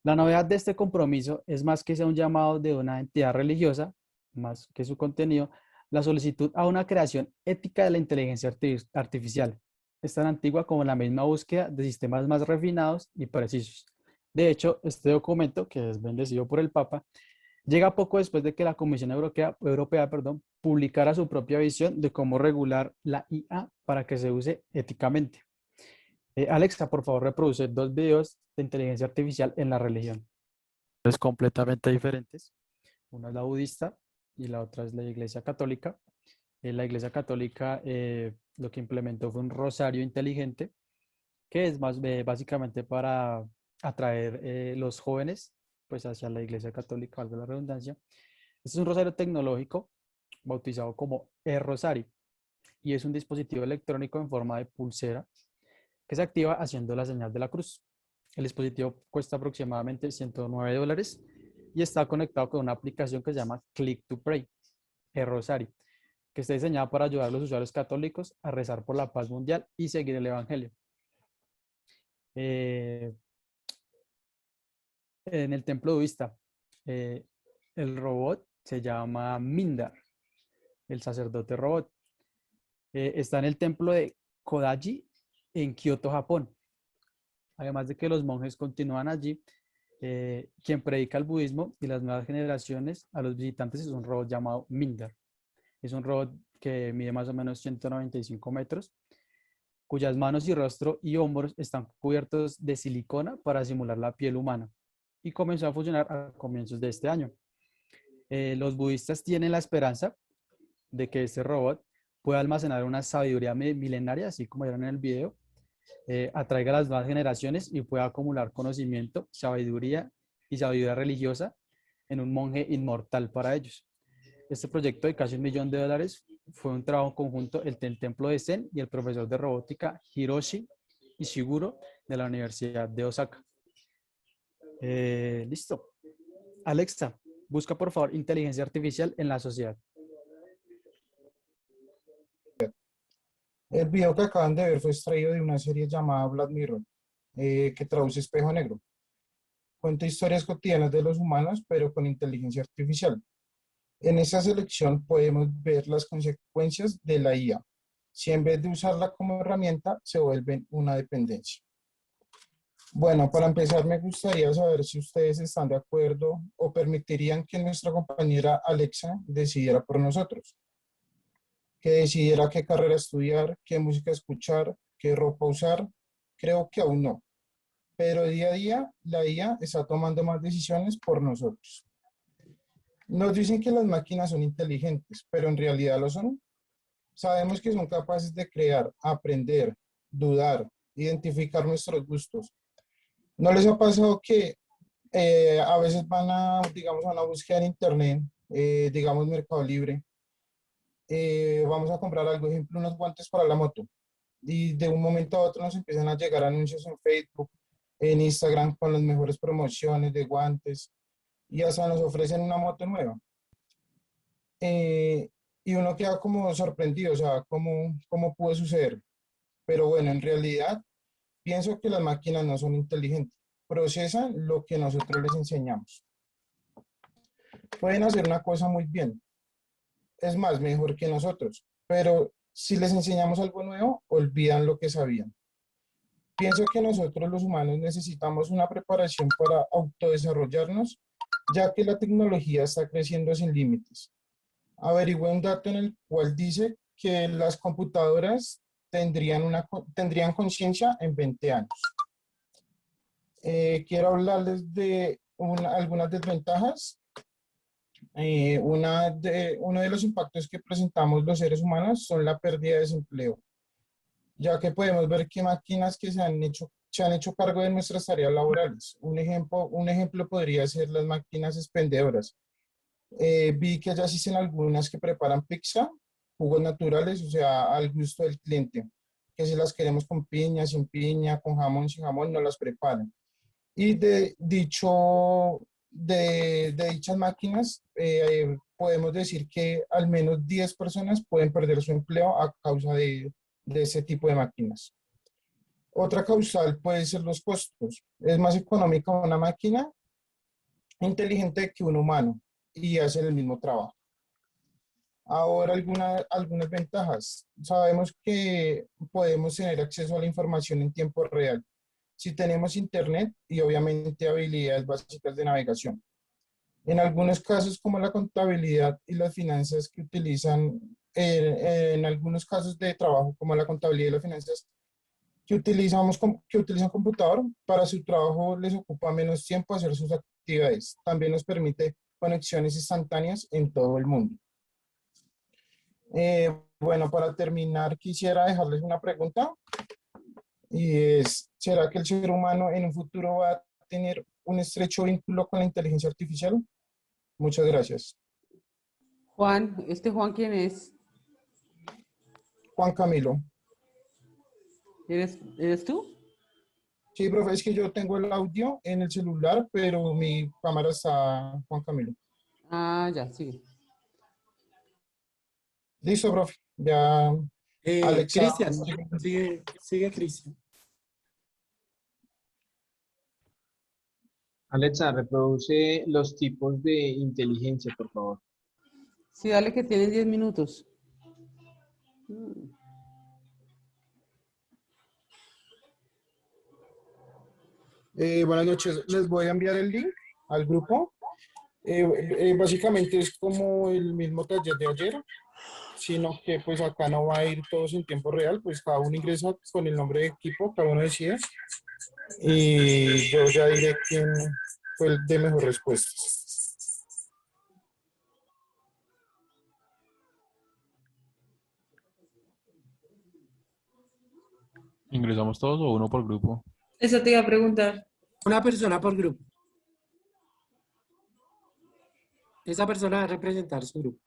La novedad de este compromiso es más que sea un llamado de una entidad religiosa, más que su contenido, la solicitud a una creación ética de la inteligencia artificial. Es tan antigua como la misma búsqueda de sistemas más refinados y precisos. De hecho, este documento, que es bendecido por el Papa, llega poco después de que la Comisión Europea, publicara su propia visión de cómo regular la IA para que se use éticamente. Alexa, por favor, reproduce 2 videos de inteligencia artificial en la religión. Es completamente diferentes. Una es la budista y la otra es la Iglesia Católica. La Iglesia Católica lo que implementó fue un rosario inteligente, que es más básicamente para atraer los jóvenes pues hacia la Iglesia Católica, valga la redundancia. Este es un rosario tecnológico bautizado como e-rosario y es un dispositivo electrónico en forma de pulsera que se activa haciendo la señal de la cruz. El dispositivo cuesta aproximadamente $109 y está conectado con una aplicación que se llama Click to Pray, e-rosario, que está diseñada para ayudar a los usuarios católicos a rezar por la paz mundial y seguir el evangelio. En el templo budista, el robot se llama Mindar, el sacerdote robot. Está en el templo de Kodaji en Kioto, Japón. Además de que los monjes continúan allí, quien predica el budismo y las nuevas generaciones a los visitantes es un robot llamado Mindar. Es un robot que mide más o menos 195 metros, cuyas manos y rostro y hombros están cubiertos de silicona para simular la piel humana y comenzó a funcionar a comienzos de este año. Los budistas tienen la esperanza de que este robot pueda almacenar una sabiduría milenaria, así como vieron en el video, atraiga a las nuevas generaciones y pueda acumular conocimiento, sabiduría y sabiduría religiosa en un monje inmortal para ellos. Este proyecto de casi $1 millón fue un trabajo conjunto entre el templo de Zen y el profesor de robótica Hiroshi Ishiguro de la Universidad de Osaka. Listo. Alexa, busca por favor inteligencia artificial en la sociedad. El video que acaban de ver fue extraído de una serie llamada Black Mirror, que traduce Espejo Negro. Cuenta historias cotidianas de los humanos, pero con inteligencia artificial. En esta selección podemos ver las consecuencias de la IA, si en vez de usarla como herramienta, se vuelven una dependencia. Bueno, para empezar me gustaría saber si ustedes están de acuerdo o permitirían que nuestra compañera Alexa decidiera por nosotros. Que decidiera qué carrera estudiar, qué música escuchar, qué ropa usar. Creo que aún no. Pero día a día la IA está tomando más decisiones por nosotros. Nos dicen que las máquinas son inteligentes, pero en realidad lo son. Sabemos que son capaces de crear, aprender, dudar, identificar nuestros gustos. ¿No les ha pasado que a veces van a, digamos, a una búsqueda en internet, digamos Mercado Libre, vamos a comprar algo, ejemplo, unos guantes para la moto, y de un momento a otro nos empiezan a llegar anuncios en Facebook, en Instagram con las mejores promociones de guantes, y hasta nos ofrecen una moto nueva? Y uno queda como sorprendido, o sea, ¿cómo pudo suceder? Pero bueno, en realidad Pienso que las máquinas no son inteligentes, procesan lo que nosotros les enseñamos. Pueden hacer una cosa muy bien, es más, mejor que nosotros, pero si les enseñamos algo nuevo, olvidan lo que sabían. Pienso que nosotros los humanos necesitamos una preparación para autodesarrollarnos, ya que la tecnología está creciendo sin límites. Averigüé un dato en el cual dice que las computadoras tendrían conciencia en 20 años. Quiero hablarles de algunas desventajas. Uno de los impactos que presentamos los seres humanos son la pérdida de desempleo, ya que podemos ver que máquinas que se han hecho cargo de nuestras tareas laborales. Un ejemplo podría ser las máquinas expendedoras. Vi que ya existen algunas que preparan pizza, jugos naturales, o sea, al gusto del cliente, que si las queremos con piña, sin piña, con jamón, sin jamón, no las preparan. Y de dichas máquinas, podemos decir que al menos 10 personas pueden perder su empleo a causa de ese tipo de máquinas. Otra causal puede ser los costos. Es más económica una máquina inteligente que un humano y hace el mismo trabajo. Ahora, algunas ventajas. Sabemos que podemos tener acceso a la información en tiempo real si tenemos internet y obviamente habilidades básicas de navegación. En algunos casos, como la contabilidad y las finanzas que utilizan, en algunos casos de trabajo, como la contabilidad y las finanzas, que utilizan computador, para su trabajo les ocupa menos tiempo hacer sus actividades. También nos permite conexiones instantáneas en todo el mundo. Bueno, para terminar, quisiera dejarles una pregunta. Y es, ¿será que el ser humano en un futuro va a tener un estrecho vínculo con la inteligencia artificial? Muchas gracias. Juan, Juan quién es? Juan Camilo. ¿Eres tú? Sí, profe, es que yo tengo el audio en el celular, pero mi cámara está Juan Camilo. Ah, ya, sigue. Listo, profe. Ya, Alexa. Cristian, sigue Cristian. Alexa, reproduce los tipos de inteligencia, por favor. Sí, dale que tienen 10 minutos. Buenas noches, les voy a enviar el link al grupo. Básicamente es como el mismo taller de ayer, sino que pues acá no va a ir todos en tiempo real, pues cada uno ingresa con el nombre de equipo, cada uno decide, y yo ya diré quién fue el de mejor respuestas. ¿Ingresamos todos o uno por grupo? Eso te iba a preguntar. Una persona por grupo. Esa persona va a representar su grupo.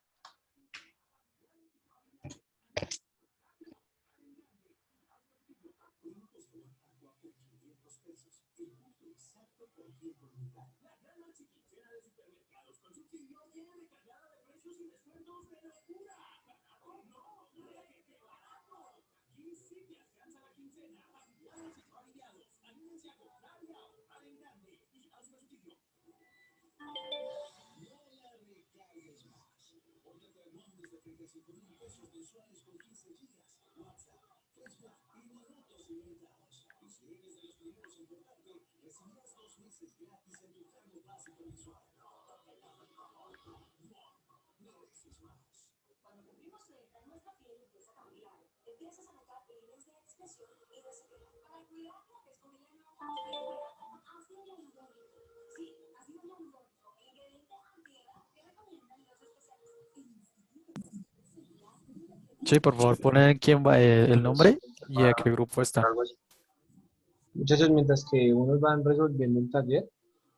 Sí, por favor, ponen quién va, el nombre y a qué grupo está. Muchachos, mientras que unos van resolviendo el taller,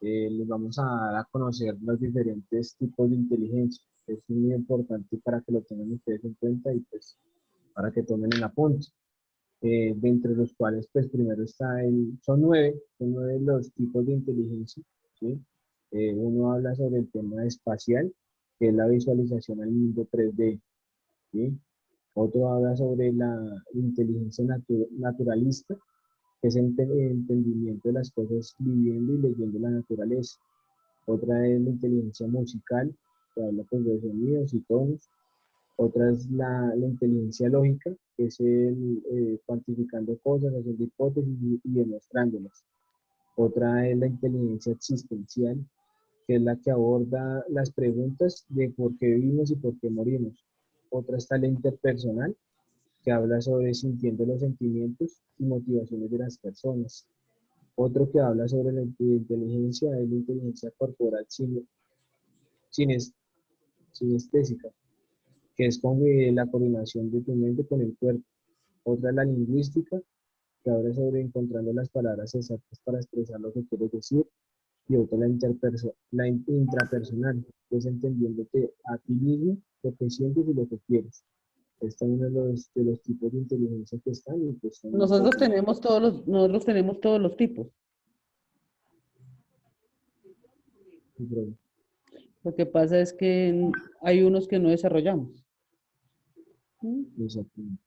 les vamos a dar a conocer los diferentes tipos de inteligencia. Es muy importante para que lo tengan ustedes en cuenta y pues para que tomen el apunte. De entre los cuales pues primero está son nueve los tipos de inteligencia, ¿sí? Uno habla sobre el tema espacial, que es la visualización al mundo 3D, ¿sí? Otro habla sobre la inteligencia naturalista, que es entendimiento de las cosas viviendo y leyendo la naturaleza. Otra es la inteligencia musical, que habla pues, de sonidos y tonos. Otra es la inteligencia lógica, que es el cuantificando cosas, haciendo hipótesis y demostrándolas. Otra es la inteligencia existencial, que es la que aborda las preguntas de por qué vivimos y por qué morimos. Otra está la interpersonal, que habla sobre sintiendo los sentimientos y motivaciones de las personas. Otro que habla sobre la inteligencia es la inteligencia corporal sinestésica, que es con la coordinación de tu mente con el cuerpo. Otra es la lingüística, que habla sobre encontrando las palabras exactas para expresar lo que quieres decir. Y otra la intrapersonal, que es entendiéndote a ti mismo, lo que sientes y lo que quieres. Este es uno de los tipos de inteligencia que están y pues son Nosotros tenemos todos los tipos. Lo que pasa es que hay unos que no desarrollamos. Exactamente.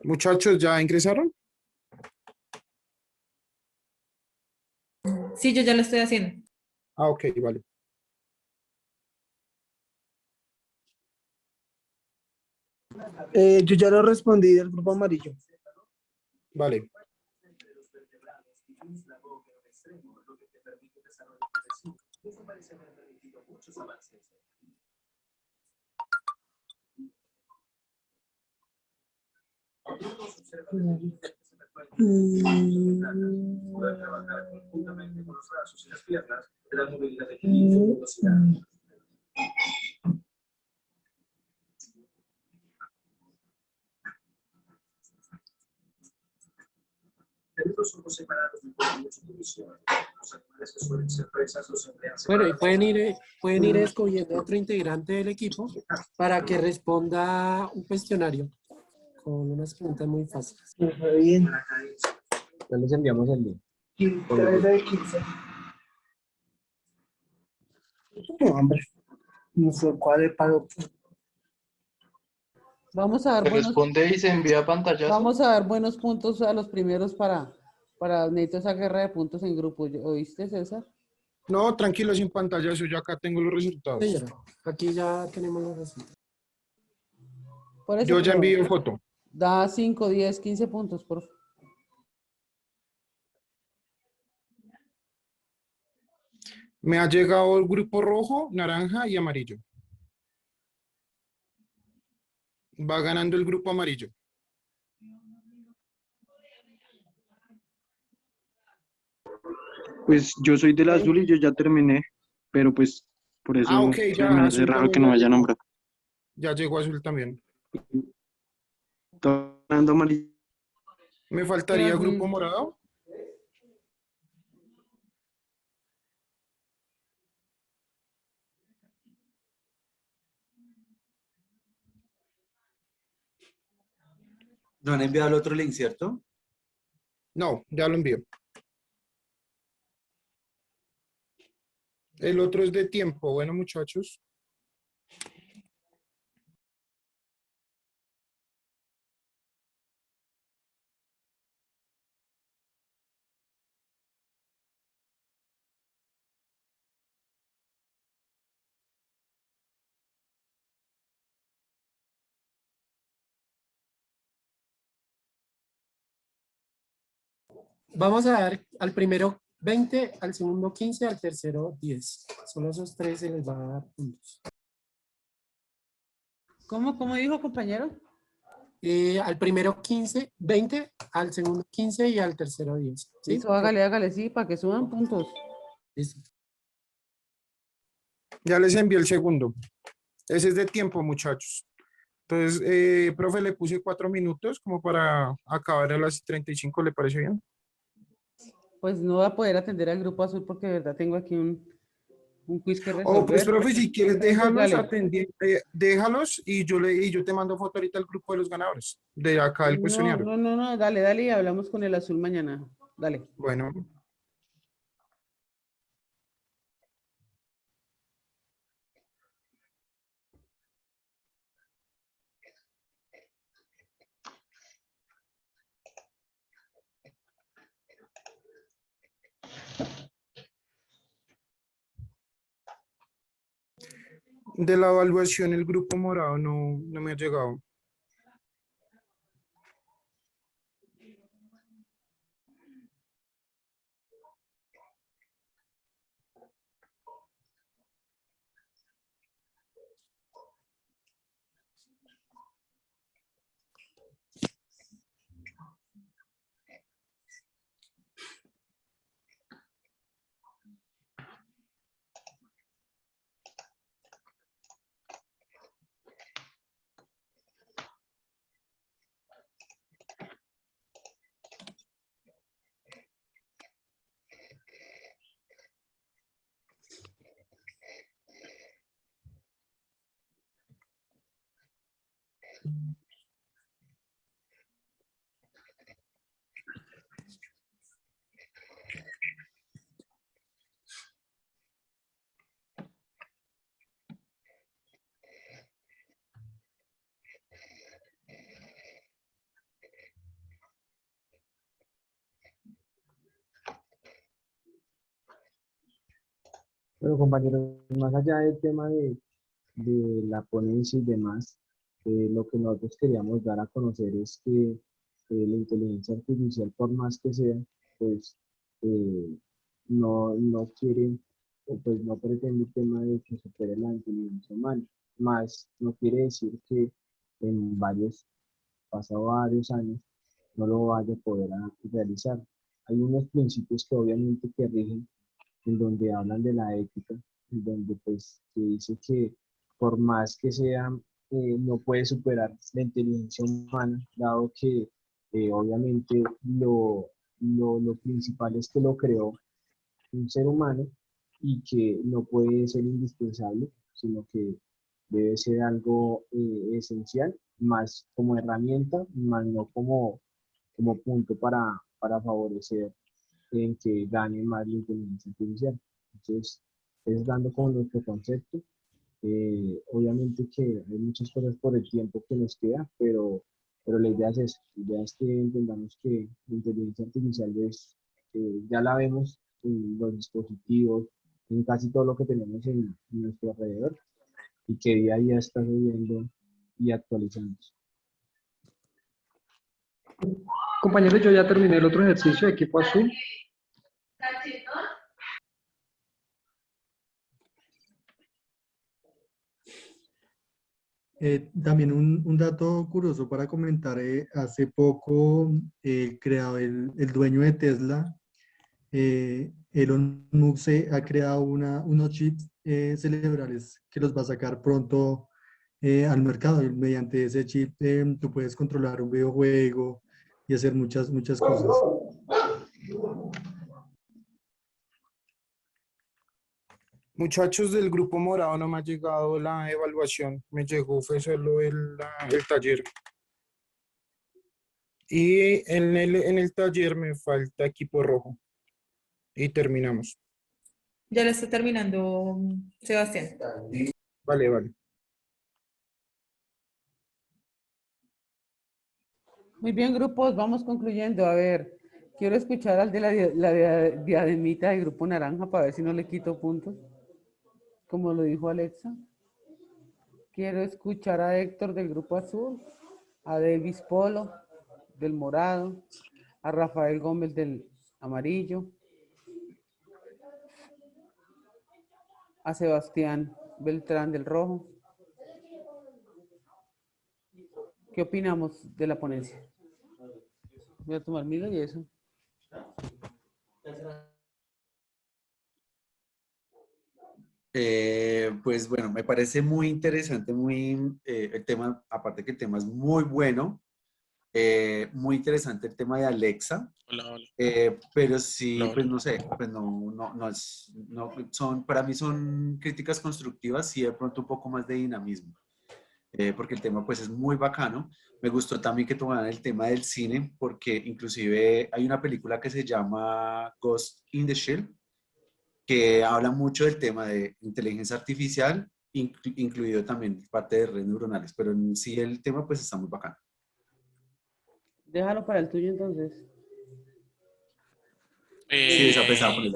Muchachos, ¿ya ingresaron? Sí, yo ya lo estoy haciendo. Ah, ok, vale. Yo ya lo respondí del grupo amarillo. Vale. Bueno, y pueden ir escogiendo otro integrante del equipo para que responda un cuestionario con unas preguntas muy fáciles. Bien. Ya les enviamos el link. 15 de 15. No, hombre. No sé cuál es para... Vamos a dar Se buenos, responde y se envía pantallazo. vamos a dar buenos puntos a los primeros para necesito esa guerra de puntos en grupo. ¿Oíste, César? No, tranquilo, sin pantalla, yo ya acá tengo los resultados. Sí, aquí ya tenemos los resultados. Por eso, Yo ya pero envío foto. da 5, 10, 15 puntos, por favor. Me ha llegado el grupo rojo, naranja y amarillo. Va ganando el grupo amarillo. Pues yo soy del azul y yo ya terminé, pero pues por eso Ah, ok, se ya, me hace azul raro que también no ya haya llegó. nombrado. Ya llegó azul también. Está ganando amarillo. Me faltaría grupo morado. No han enviado el otro link, ¿cierto? No, ya lo envío. El otro es de tiempo. Bueno, muchachos. Vamos a dar al primero 20, al segundo 15, al tercero 10. Solo esos tres se les va a dar puntos. ¿Cómo dijo, compañero? Al primero 15, 20, al segundo 15 y al tercero 10. ¿Sí? Eso, hágale, sí, para que suban puntos. Listo. Ya les envié el segundo. Ese es de tiempo, muchachos. Entonces, profe, le puse 4 minutos como para acabar a las 35, ¿le parece bien? Pues no voy a poder atender al grupo azul porque de verdad tengo aquí un quiz que Oh, pues, resolver. profe, si quieres, Entonces, déjalos dale. déjalos y yo te mando foto ahorita al grupo de los ganadores, de acá del No, cuestionario. no, no, no, dale, dale y hablamos con el azul mañana. Dale. Bueno. De la evaluación, el grupo morado no me ha llegado. Pero compañeros, más allá del tema de la ponencia y demás, lo que nosotros queríamos dar a conocer es que la inteligencia artificial, por más que sea, pues eh, no quiere, o pues no pretende el tema de que supere la inteligencia humana, más no quiere decir que en pasados varios años, no lo vaya a poder realizar. Hay unos principios que obviamente que rigen en donde hablan de la ética, en donde pues se dice que por más que sea, no puede superar la inteligencia humana, dado que obviamente lo principal es que lo creó un ser humano y que no puede ser indispensable, sino que debe ser algo esencial, más como herramienta, más no como punto para favorecer en que gane más la inteligencia artificial. Entonces, es dando con nuestro concepto. Obviamente que hay muchas cosas por el tiempo que nos queda, pero la idea es eso. La idea es que entendamos que la inteligencia artificial es, ya la vemos en los dispositivos, en casi todo lo que tenemos en nuestro alrededor y que día a día está subiendo y actualizándose. Compañeros, yo ya terminé el otro ejercicio de equipo azul. También un dato curioso para comentar, hace poco el dueño de Tesla, Elon Musk, ha creado unos chips cerebrales que los va a sacar pronto al mercado. Y mediante ese chip tú puedes controlar un videojuego y hacer muchas cosas. Muchachos del grupo morado, no me ha llegado la evaluación, me llegó fue solo el taller. Y en el taller me falta equipo rojo. Y terminamos. Ya lo está terminando, Sebastián. Vale, vale. Muy bien, grupos, vamos concluyendo. A ver, quiero escuchar al de la diademita del grupo naranja para ver si no le quito puntos, como lo dijo Alexa. Quiero escuchar a Héctor del grupo azul, a Davis Polo del morado, a Rafael Gómez del amarillo, a Sebastián Beltrán del rojo. ¿Qué opinamos de la ponencia? Voy a tomar milo y eso. Pues bueno, me parece muy interesante, el tema, aparte que el tema es muy bueno, muy interesante el tema de Alexa, Hola, hola. pero sí, Hola, pues hola. no sé, pues para mí son críticas constructivas y de pronto un poco más de dinamismo, porque el tema pues es muy bacano. Me gustó también que tomaran el tema del cine, porque inclusive hay una película que se llama Ghost in the Shell, que habla mucho del tema de inteligencia artificial, incluido también parte de redes neuronales, pero en sí el tema pues está muy bacano. Déjalo para el tuyo entonces. Sí, esa pensaba Eh, ponerla.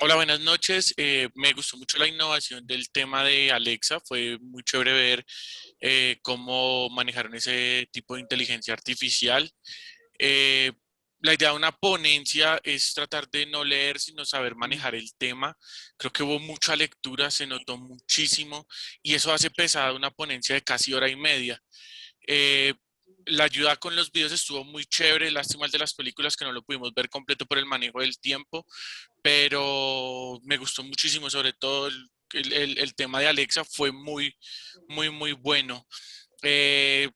Hola, buenas noches. Me gustó mucho la innovación del tema de Alexa. Fue muy chévere ver cómo manejaron ese tipo de inteligencia artificial. Eh, la idea de una ponencia es tratar de no leer, sino saber manejar el tema. Creo que hubo mucha lectura, se notó muchísimo y eso hace pesada una ponencia de casi hora y media. Eh, la ayuda con los videos estuvo muy chévere, lástima el de las películas que no lo pudimos ver completo por el manejo del tiempo, pero me gustó muchísimo, sobre todo el tema de Alexa fue muy bueno. Eh,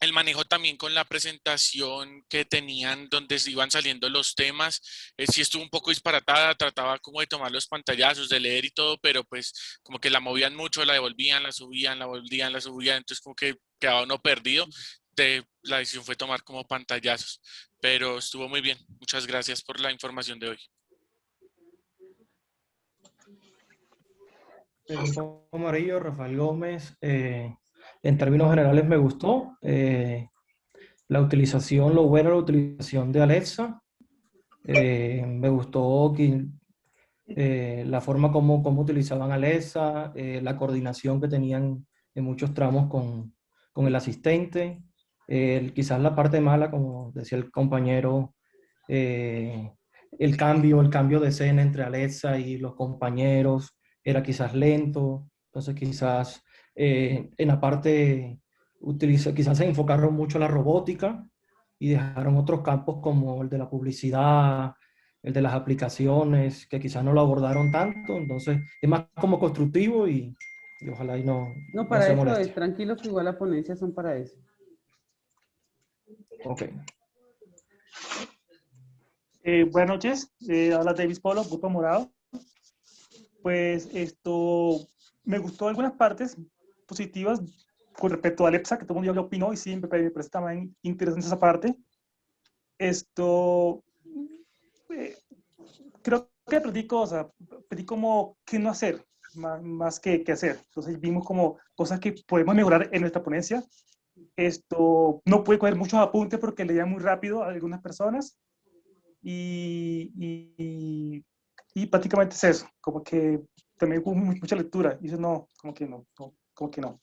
el manejo también con la presentación que tenían donde se iban saliendo los temas, sí estuvo un poco disparatada, trataba como de tomar los pantallazos, de leer y todo, pero pues como que la movían mucho, la devolvían, la subían, la volvían, la subían, entonces como que quedaba uno perdido. La decisión fue tomar como pantallazos, pero estuvo muy bien. Muchas gracias por la información de hoy. El grupo amarillo, Rafael Gómez, en términos generales me gustó la utilización, lo bueno de la utilización de Alexa. Me gustó la forma como utilizaban Alexa, la coordinación que tenían en muchos tramos con el asistente. Quizás la parte mala, como decía el compañero, el cambio de escena entre Alexa y los compañeros era quizás lento, entonces quizás en la parte quizás se enfocaron mucho en la robótica y dejaron otros campos como el de la publicidad, el de las aplicaciones, que quizás no lo abordaron tanto, entonces es más como constructivo y ojalá y No, no para sea eso es, molestia. tranquilo que igual las ponencias son para eso. Ok. Buenas noches, habla Davis Polo, Grupo Morado. Pues me gustó algunas partes positivas con respecto a Alexa, que todo el mundo ya opinó y sí, me parece también interesante esa parte. Creo que aprendí cosas, aprendí como qué no hacer, más que hacer. Entonces vimos como cosas que podemos mejorar en nuestra ponencia. No pude coger muchos apuntes porque leía muy rápido a algunas personas y prácticamente es eso, como que también hubo mucha lectura y eso no, como que no, como que no.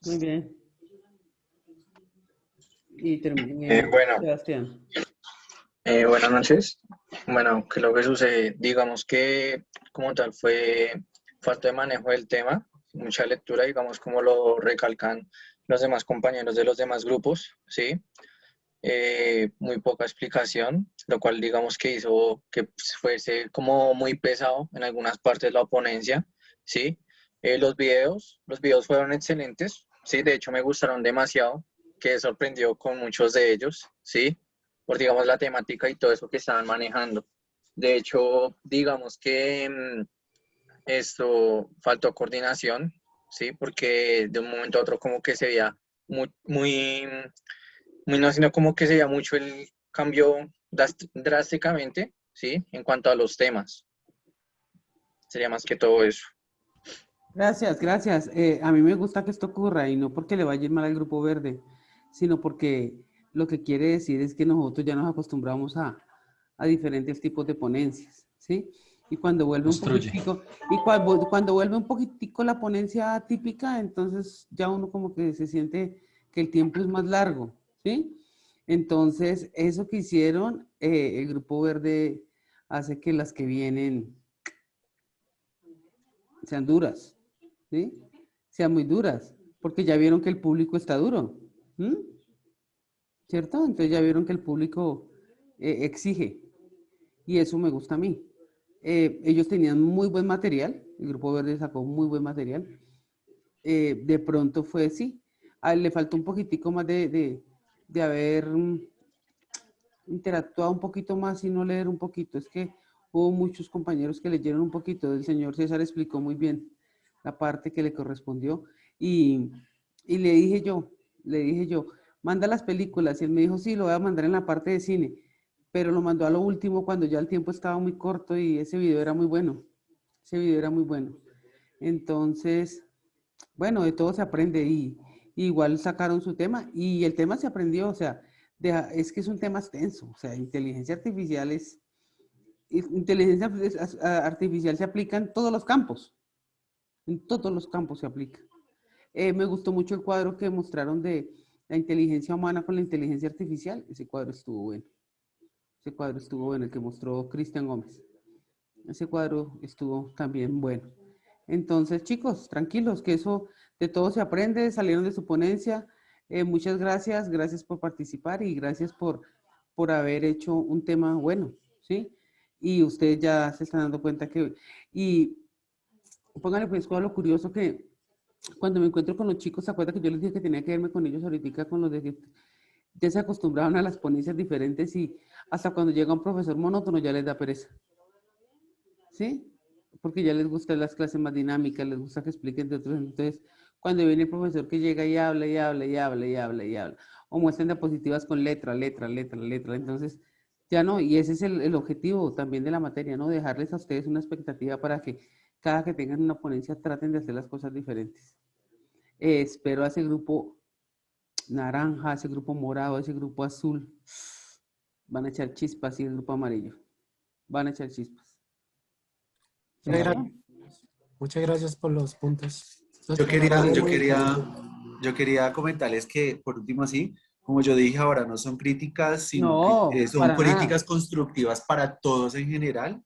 Muy bien. Y terminé, Bueno, Sebastián. buenas noches. Bueno, que lo que sucede, digamos que como tal fue falta de manejo del tema, mucha lectura, digamos como lo recalcan los demás compañeros de los demás grupos, ¿sí? Muy poca explicación, lo cual digamos que hizo que fuese como muy pesado en algunas partes la ponencia, ¿sí? Los videos fueron excelentes, ¿sí? De hecho me gustaron demasiado, quedé sorprendido con muchos de ellos, ¿sí? Por digamos la temática y todo eso que estaban manejando. De hecho, digamos que esto faltó coordinación, ¿sí? Porque de un momento a otro como que se veía muy no, sino como que se veía mucho el cambio drásticamente, ¿sí? En cuanto a los temas. Sería más que todo eso. Gracias, gracias. A mí me gusta que esto ocurra y no porque le vaya a ir mal al Grupo Verde, sino porque lo que quiere decir es que nosotros ya nos acostumbramos a diferentes tipos de ponencias, ¿sí? Y cuando vuelve un poquitico, cuando vuelve un poquitico la ponencia típica, entonces ya uno como que se siente que el tiempo es más largo, ¿sí? Entonces, eso que hicieron, el Grupo Verde hace que las que vienen sean duras, ¿sí? Sean muy duras, porque ya vieron que el público está duro, ¿sí? ¿Cierto? Entonces ya vieron que el público exige, y eso me gusta a mí, Ellos tenían muy buen material, el Grupo Verde sacó muy buen material. De pronto fue sí, a él le faltó un poquitico más de haber interactuado un poquito más y no leer un poquito. Es que hubo muchos compañeros que leyeron un poquito. El señor César explicó muy bien la parte que le correspondió y le dije yo, manda las películas. Y él me dijo, sí, lo voy a mandar en la parte de cine, pero lo mandó a lo último cuando ya el tiempo estaba muy corto y ese video era muy bueno. Ese video era muy bueno. Entonces, bueno, de todo se aprende y igual sacaron su tema y el tema se aprendió, o sea, es que es un tema extenso, o sea, inteligencia artificial artificial se aplica en todos los campos se aplica. Me gustó mucho el cuadro que mostraron de la inteligencia humana con la inteligencia artificial, ese cuadro estuvo bueno, el que mostró Cristian Gómez. Ese cuadro estuvo también bueno. Entonces, chicos, tranquilos, que eso de todo se aprende, salieron de su ponencia. Muchas gracias por participar y gracias por haber hecho un tema bueno, ¿sí? Y ustedes ya se están dando cuenta que... Y pónganle pues todo lo curioso que cuando me encuentro con los chicos, ¿se acuerdan que yo les dije que tenía que verme con ellos ahorita con los de que ya se acostumbraron a las ponencias diferentes y hasta cuando llega un profesor monótono ya les da pereza? ¿Sí? Porque ya les gustan las clases más dinámicas, les gusta que expliquen de otros. Entonces, cuando viene el profesor que llega y habla, y habla, y habla, y habla, y habla, o muestran diapositivas con letra, entonces ya no, y ese es el objetivo también de la materia, ¿no? Dejarles a ustedes una expectativa para que cada que tengan una ponencia traten de hacer las cosas diferentes. Espero a ese grupo naranja, a ese grupo morado, a ese grupo azul. Van a echar chispas y el grupo amarillo. Van a echar chispas. Muchas gracias por los puntos. Yo quería comentarles que, por último, así, como yo dije ahora, no son críticas, sino No, son para críticas nada. constructivas para todos en general.